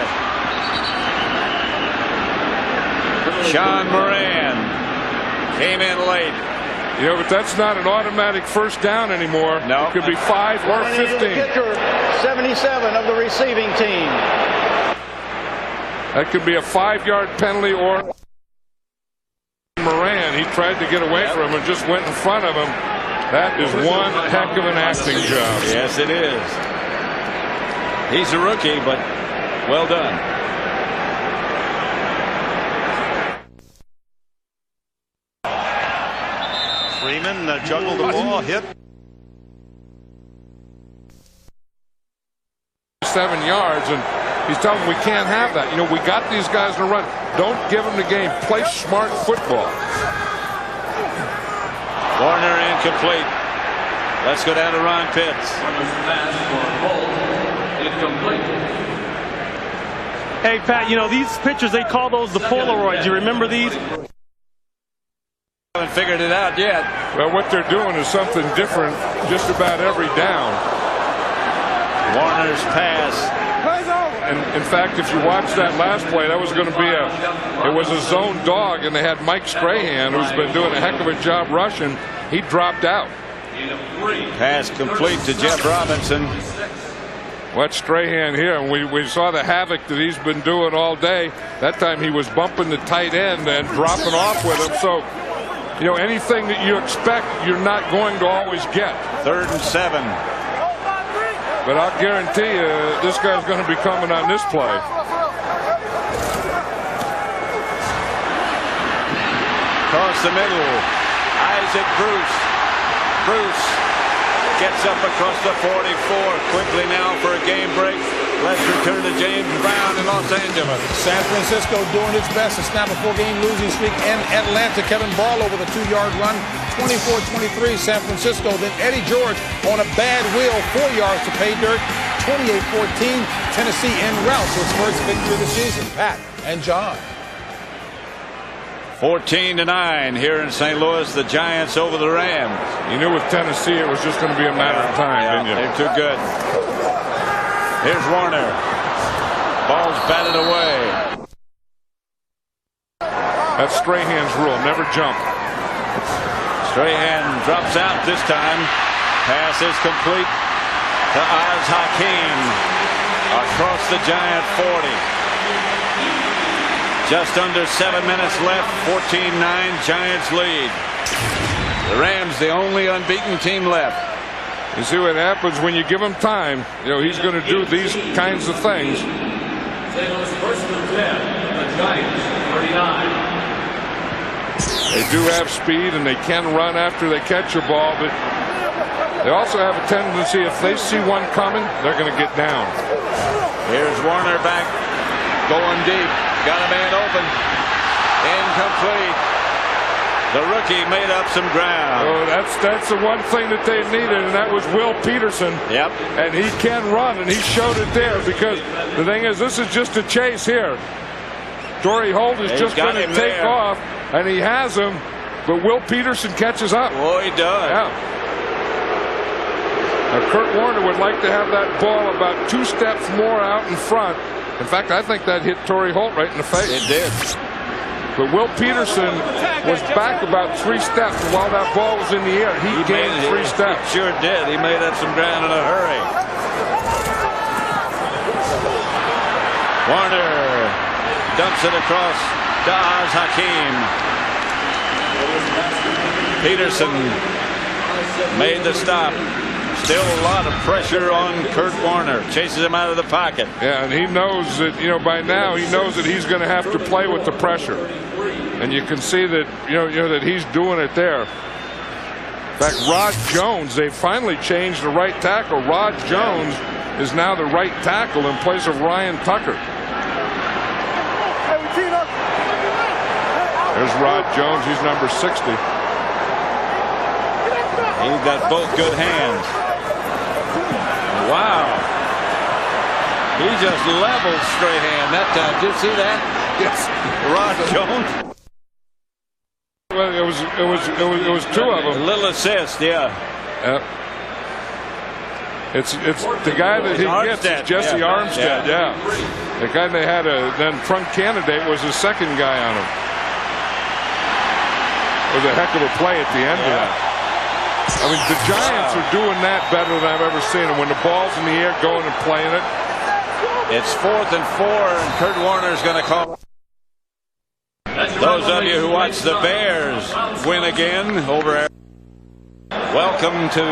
Sean Moran came in late.
But that's not an automatic first down anymore.
No.
It could be 5 or 15.
Kicker, 77 of the receiving team.
That could be a 5-yard penalty or Moran. He tried to get away from him and just went in front of him. That is one heck of an acting job.
Yes, it is. He's a rookie, but well done.
Freeman juggled the ball, hit.
7 yards, and he's telling them we can't have that. We got these guys to run. Don't give them the game. Play smart football.
Warner incomplete. Let's go down to Ron Pitts.
Hey, Pat, these pictures, they call those the Polaroids. You remember these?
Haven't figured it out yet.
Well, what they're doing is something different just about every down.
Warner's pass.
And in fact, if you watch that last play, that was going to be it was a zone dog, and they had Mike Strahan, who's been doing a heck of a job rushing. He dropped out.
Pass complete to Jeff Robinson.
Watch Strahan here, and we saw the havoc that he's been doing all day. That time he was bumping the tight end and dropping off with him. So, anything that you expect, you're not going to always get.
3rd and 7.
But I'll guarantee you, this guy's going to be coming on this play.
Across the middle, Isaac Bruce. Bruce gets up across the 44 quickly now for a game break. Let's return to James Brown in Los Angeles.
San Francisco doing its best to snap a 4-game losing streak in Atlanta. Kevin Barlow with a 2-yard run, 24-23 San Francisco. Then Eddie George on a bad wheel, 4 yards to pay dirt, 28-14 Tennessee en route to its first victory of the season. Pat and John.
14-9 here in St. Louis. The Giants over the Rams.
You knew with Tennessee it was just going to be a matter of time, didn't you?
They're too good. Here's Warner. Ball's batted away.
That's Strahan's rule. Never jump.
Strahan drops out this time. Pass is complete to Oz Hakeem across the Giant 40. Just under 7 minutes left. 14-9 Giants lead. The Rams the only unbeaten team left.
You see what happens when you give him time. He's going to do these kinds of things. They do have speed and they can run after they catch a ball, but they also have a tendency, if they see one coming, they're going to get down.
Here's Warner back, going deep, got a man open, incomplete. The rookie made up some ground.
Oh, that's the one thing that they needed, and that was Will Peterson.
Yep.
And he can run, and he showed it there, because the thing is, this is just a chase here. Torrey Holt is just going to take off, and he has him, but Will Peterson catches up.
Oh, he does.
Yeah. Now, Kurt Warner would like to have that ball about 2 steps more out in front In fact, I think that hit Torrey Holt right in the face.
It did.
But Will Peterson was back about 3 steps while that ball was in the air. He gained 3 steps.
He sure did. He made up some ground in a hurry. Warner dumps it across to Oz Hakeem. Peterson made the stop. Still a lot of pressure on Kurt Warner. Chases him out of the pocket.
Yeah, and he knows that, by now he knows that he's going to have to play with the pressure. And you can see that, that he's doing it there. In fact, Rod Jones, they finally changed the right tackle. Rod Jones is now the right tackle in place of Ryan Tucker. There's Rod Jones. He's number 60.
He's got both good hands. Wow. He just leveled Strahan that time. Did you see that?
Yes.
Rod Jones.
Well, it was 2 of them.
A little assist, yeah.
It's the guy that he gets is Jesse Armstead, yeah. The guy they had then trunk candidate was the second guy on him. It was a heck of a play at the end of that. I mean, the Giants are doing that better than I've ever seen them. When the ball's in the air, going and playing it.
It's 4th and 4, and Kurt Warner's going to call. Those of you who watch the Bears win again over. Welcome to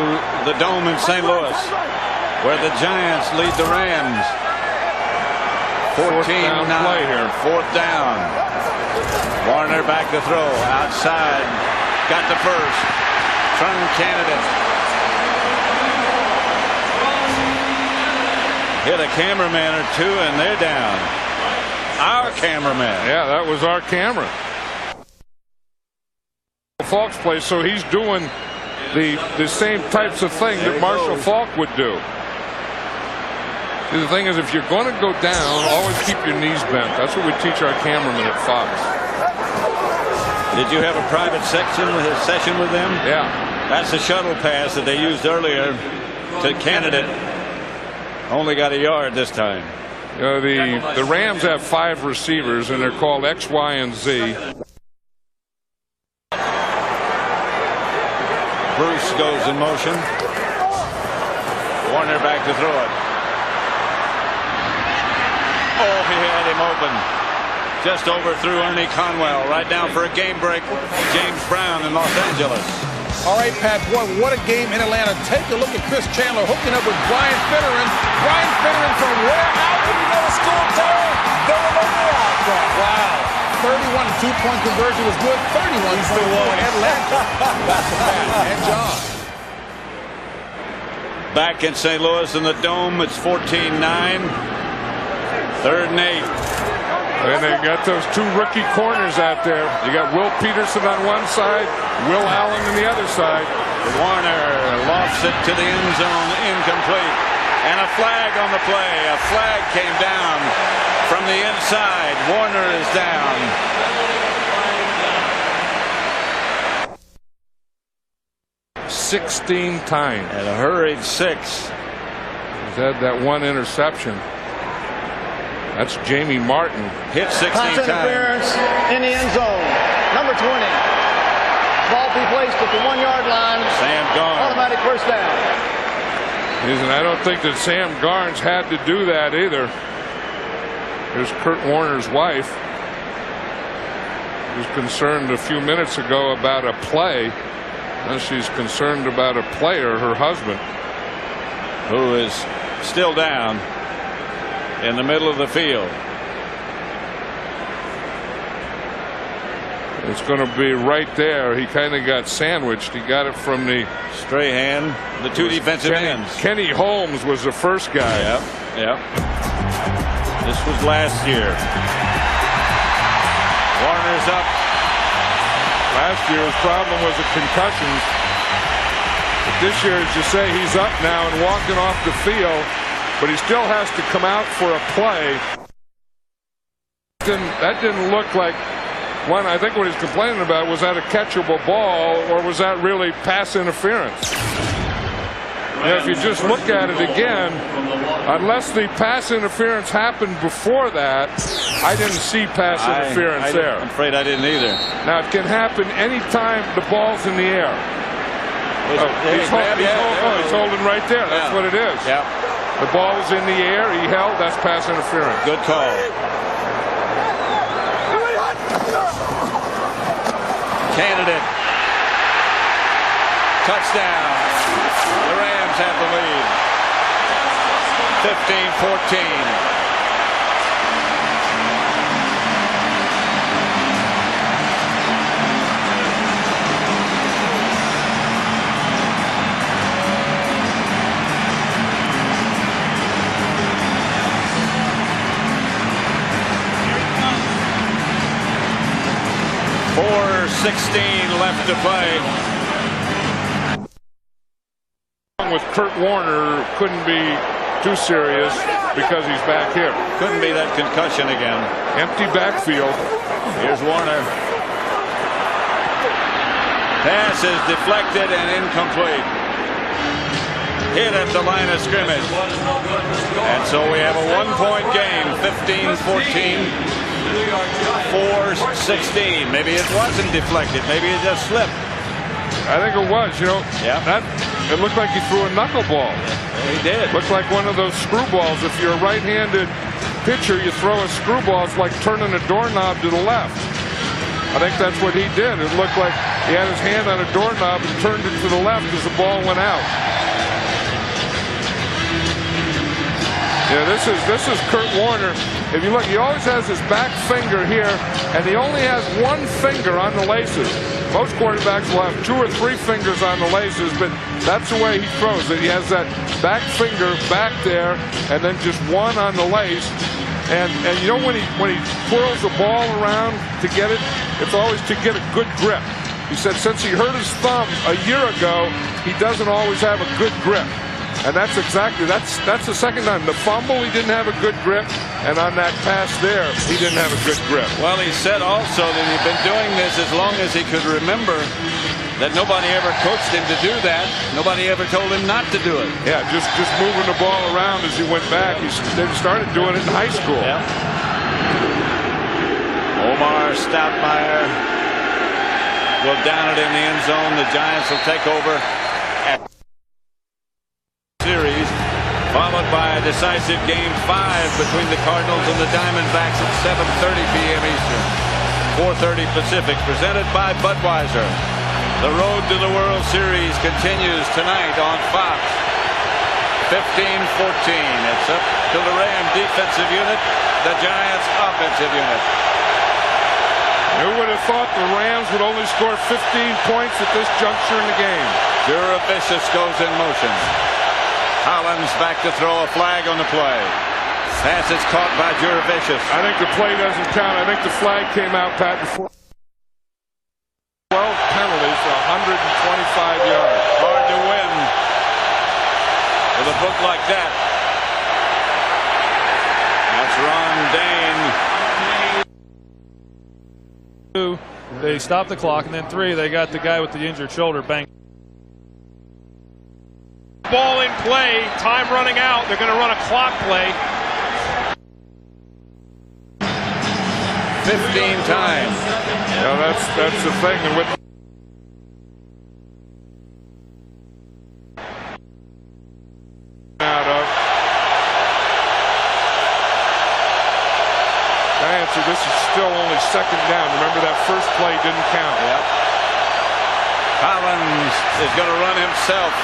the Dome in St. Louis, where the Giants lead the Rams. 14-9
play here.
4th down. Warner back to throw. Outside. Got the first. Trunk candidate. Hit a cameraman or 2 and they're down. Our cameraman.
Yeah, that was our camera. Falk's play, so he's doing the same types of thing that Marshall Faulk would do. See, the thing is, if you're going to go down, always keep your knees bent. That's what we teach our cameramen at Fox.
Did you have a private session with them?
Yeah.
That's the shuttle pass that they used earlier to candidate. Only got a yard this time.
The Rams have 5 receivers, and they're called X, Y, and Z.
Bruce goes in motion. Warner back to throw it. Oh, he had him open. Just overthrew Ernie Conwell. Right down for a game break. James Brown in Los Angeles.
All right, Pat, boy, what a game in Atlanta. Take a look at Chris Chandler hooking up with Brian Finneran. Brian Finneran from where? How did he go to school, Terry? Villanova. Wow. 31 2-point conversion was good. 31 for Atlanta. That's the Pat and John.
Back in St. Louis in the Dome, it's 14-9. 3rd and 8.
And they got those 2 rookie corners out there. You got Will Peterson on one side, Will Allen on the other side.
Warner lofts it to the end zone, incomplete. And a flag on the play. A flag came down from the inside. Warner is down.
"16 times.
And a hurried 6.
He's had that 1 interception. That's Jamie Martin.
Hit 16 times.
Interference in the end zone. Number 20. Ball be placed at the 1-yard line.
Sam Garnes.
Automatic first down.
And I don't think that Sam Garnes had to do that either. There's Kurt Warner's wife. She was concerned a few minutes ago about a play. Now she's concerned about a player, her husband,
who is still down in the middle of the field.
It's going to be right there. He kind of got sandwiched. He got it from the
Strahan, the 2 defensive ends.
Kenny Holmes was the first guy.
Yep. This was last year. Warner's up.
Last year's problem was the concussions. But this year, as you say, he's up now and walking off the field. But he still has to come out for a play. That didn't look like one. I think what he's complaining about was that a catchable ball, or was that really pass interference? if you just look at it again, unless the pass interference happened before that, I didn't see pass interference there.
I'm afraid I didn't either.
Now, it can happen anytime the ball's in the air. He's holding right there. That's what it is.
Yeah.
The ball was in the air. He held. That's pass interference.
Good call. Candidate. Touchdown. The Rams have the lead. 15-14. .4:16 left to play.
With Kurt Warner couldn't be too serious because he's back here.
Couldn't be that concussion again.
Empty backfield.
Here's Warner. Pass is deflected and incomplete. Hit at the line of scrimmage. And so we have a 1-point game. 15-14. 4:16. Maybe it wasn't deflected. Maybe it just slipped.
I think it was. You know, it looked like he threw a knuckleball.
Yeah, he did.
Looked like one of those screwballs. If you're a right-handed pitcher, you throw a screwball. It's like turning a doorknob to the left. I think that's what he did. It looked like he had his hand on a doorknob and turned it to the left as the ball went out. Yeah, this is Kurt Warner. If you look, he always has his back finger here, and he only has one finger on the laces. Most quarterbacks will have 2 or 3 fingers on the laces, but that's the way he throws it. He has that back finger back there, and then just one on the lace. And you know when he twirls the ball around to get it, it's always to get a good grip. He said since he hurt his thumb a year ago, he doesn't always have a good grip. And that's the second time. The fumble, he didn't have a good grip, and on that pass there, he didn't have a good grip.
Well, he said also that he'd been doing this as long as he could remember, that nobody ever coached him to do that. Nobody ever told him not to do it.
Yeah, just moving the ball around as he went back. They started doing it in high school.
Yeah. Omar Stoutmeyer will down it in the end zone. The Giants will take over at series, followed by a decisive game 5 between the Cardinals and the Diamondbacks at 7:30 p.m. Eastern, 4:30 Pacific, presented by Budweiser. The road to the World Series continues tonight on Fox. 15-14. It's up to the Ram defensive unit, the Giants offensive unit.
Who would have thought the Rams would only score 15 points at this juncture in the game?
Juravicius goes in motion. Collins back to throw a flag on the play. Pass is caught by Juravicius.
I think the play doesn't count. I think the flag came out, Pat, before 12 penalties for 125 yards.
Hard to win with a book like that. That's Ron Dane.
2, they stopped the clock, and then 3, they got the guy with the injured shoulder banged. Ball in play, time running out. They're going to run a clock play.
15 times.
Yeah, that's the thing. And with out of Giants, this is still only 2nd down. Remember that first play didn't count.
Yep. Collins is going to run himself.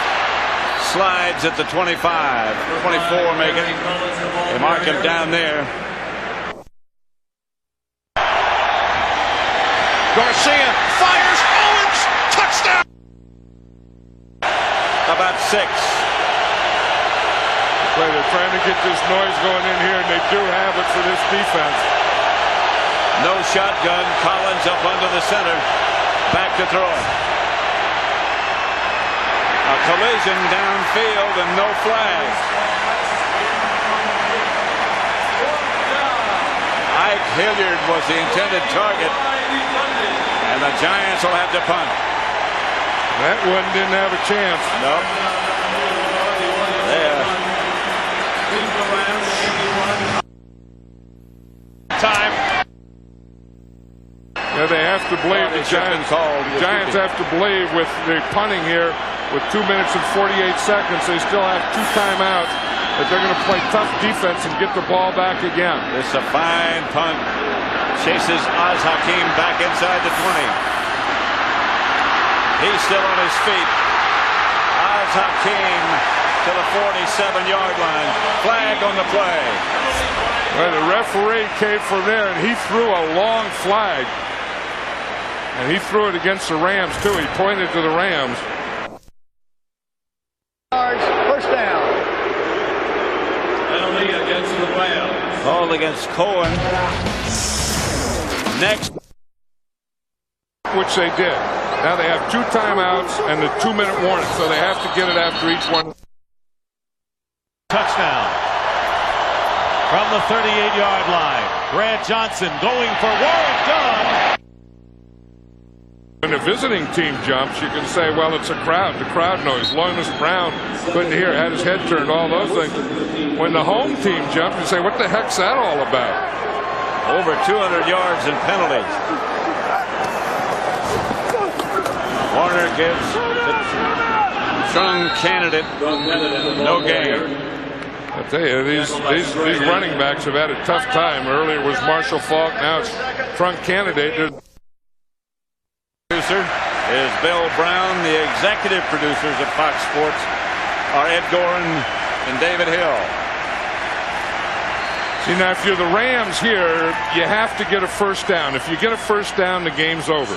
Slides at the 25. 24 make it. They mark him down there.
Garcia fires. Owens. Touchdown.
About 6.
They're trying to get this noise going in here, and they do have it for this defense.
No shotgun. Collins up under the center. Back to throw. A collision downfield and no flag. Ike Hilliard was the intended target, and the Giants will have to punt.
That one didn't have a chance.
No.
Now they have to believe the Giants. The Giants have to believe with the punting here, with 2 minutes and 48 seconds, they still have 2 timeouts, that they're going to play tough defense and get the ball back again.
This is a fine punt. Chases Oz Hakeem back inside the 20. He's still on his feet. Oz Hakeem to the 47-yard line. Flag on the play.
Well, the referee came from there, and he threw a long flag. And he threw it against the Rams, too. He pointed to the Rams.
First down.
Penalty against the Rams.
Called against Cohen. Next.
Which they did. Now they have 2 timeouts and the 2-minute warning, so they have to get it after each one.
Touchdown. From the 38-yard line. Grant Johnson going for Warren Dunn.
When the visiting team jumps, you can say, well, it's a crowd. The crowd noise. Lonis Brown couldn't hear, had his head turned, all those things. When the home team jumps, you say, what the heck's that all about?
Over 200 yards in penalties. Warner gives the strong candidate no gain.
I tell you, these running backs have had a tough time. Earlier it was Marshall Faulk, now it's trunk candidate.
Producer is Bill Brown. The executive producers of Fox Sports are Ed Gorin and David Hill.
See, now if you're the Rams here, you have to get a first down. If you get a first down, the game's over.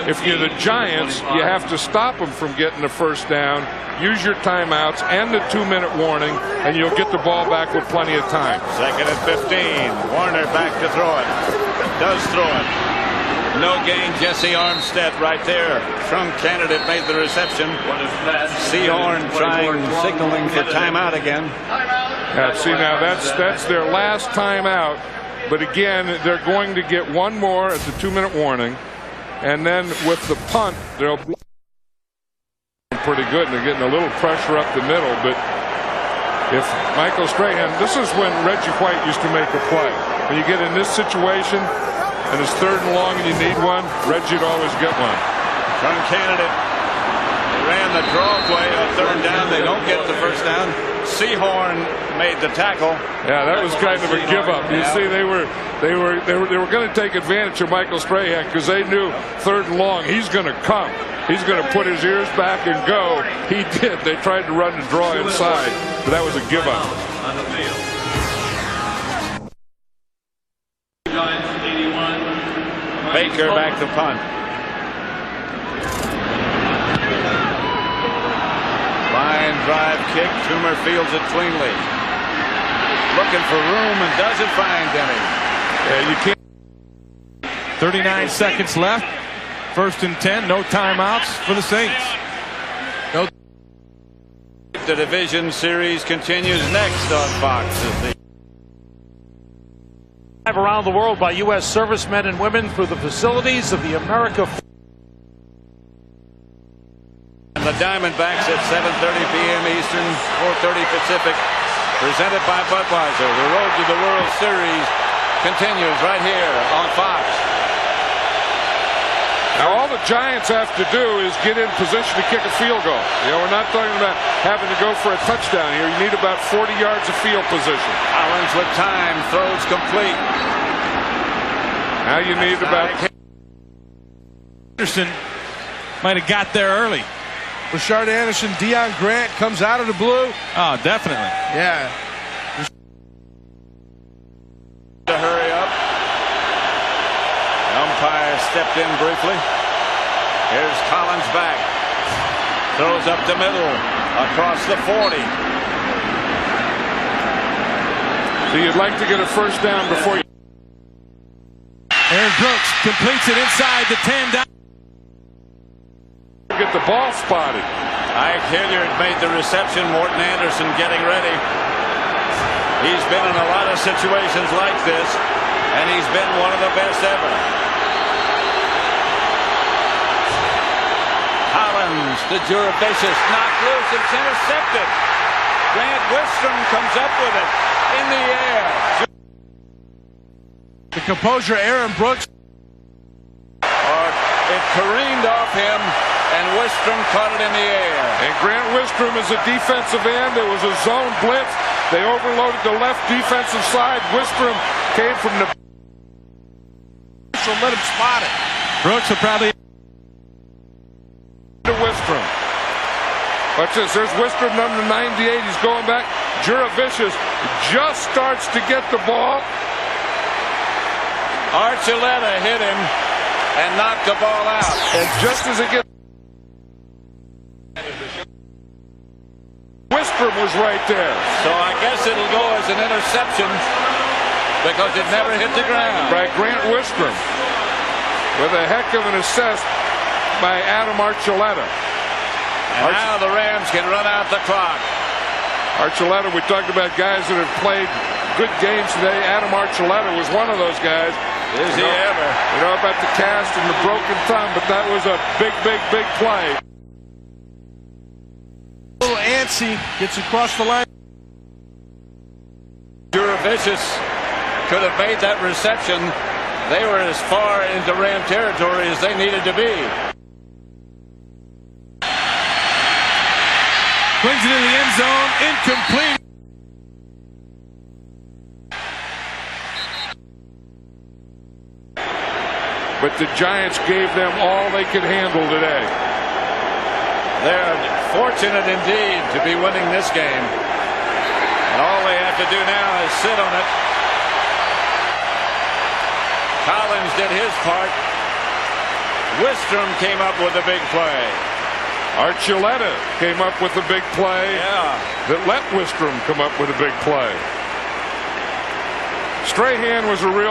If you're the Giants, you have to stop them from getting the first down, use your timeouts and the 2-minute warning, and you'll get the ball back with plenty of time.
2nd and 15. Warner back to throw it. Does throw it. No gain. Jesse Armstead right there. Trump candidate made the reception. Seahorn signaling for timeout again.
Yeah, see, now that's their last timeout. But again, they're going to get one more at the 2-minute warning. And then with the punt, they'll be pretty good. And they're getting a little pressure up the middle. But if Michael Strahan, this is when Reggie White used to make a play. When you get in this situation, and it's 3rd and long and you need one, Reggie'd always get one.
Trump candidate ran the draw play on 3rd down. They don't get the first down. Seahorn made the tackle.
Yeah, that was kind of a give up. You see, they were going to take advantage of Michael Strahan because they knew 3rd and long. He's going to come. He's going to put his ears back and go. He did. They tried to run the draw inside, but that was a give up.
On the field.
Baker back to punt. Line drive kick. Toomer fields it cleanly. Looking for room and doesn't find any.
Yeah, you can't.
39 seconds left. 1st and 10. No timeouts for the Saints. No.
The division series continues next on Fox.
Around the world by U.S. servicemen and women through the facilities of the America.
And the Diamondbacks at 7:30 p.m. Eastern, 4:30 Pacific, presented by Budweiser. The road to the World Series continues right here on Fox.
Now all the Giants have to do is get in position to kick a field goal. You know, we're not talking about having to go for a touchdown here. You need about 40 yards of field position.
Collins with time, throws complete.
Now you need about.
Anderson might have got there early.
Rashard Anderson, Deion Grant comes out of the blue.
Oh, definitely.
Yeah.
To hurry up. Umpire stepped in briefly. Here's Collins back. Throws up the middle. Across the 40.
So you'd like to get a first down before you.
Aaron Brooks completes it inside the 10 down.
Get the ball spotted.
Ike Hilliard made the reception. Morton Anderson getting ready. He's been in a lot of situations like this, and he's been one of the best ever. Collins to Jurevicius, knocked loose. It's intercepted. Grant Wistrom comes up with it in the air.
The composure, Aaron Brooks.
It careened off him, and Wistrom caught it in the air.
And Grant Wistrom is a defensive end. It was a zone blitz. They overloaded the left defensive side. Wistrom came from the...
So let him spot it.
Brooks will probably...
to Wistrom. Watch this. There's Wistrom, number 98. He's going back. Juravicius just starts to get the ball.
Archuleta hit him and knocked the ball out.
And just as it gets... Wistrom was right there.
So I guess it'll go as an interception because it never hit the ground.
By Grant Wistrom with a heck of an assist by Adam Archuleta.
And now the Rams can run out the clock.
Archuleta, we talked about guys that have played good games today. Adam Archuleta was one of those guys.
Is he ever?
You know about the cast and the broken thumb, but that was a big play.
A little antsy, gets across the line.
Juravicius could have made that reception. They were as far into Ram territory as they needed to be.
Brings it in the end zone, incomplete.
But the Giants gave them all they could handle today.
They're fortunate indeed to be winning this game. And all they have to do now is sit on it. Collins did his part. Wistrom came up with a big play.
Archuleta came up with a big play that let Wistrom come up with a big play. Strahan was a real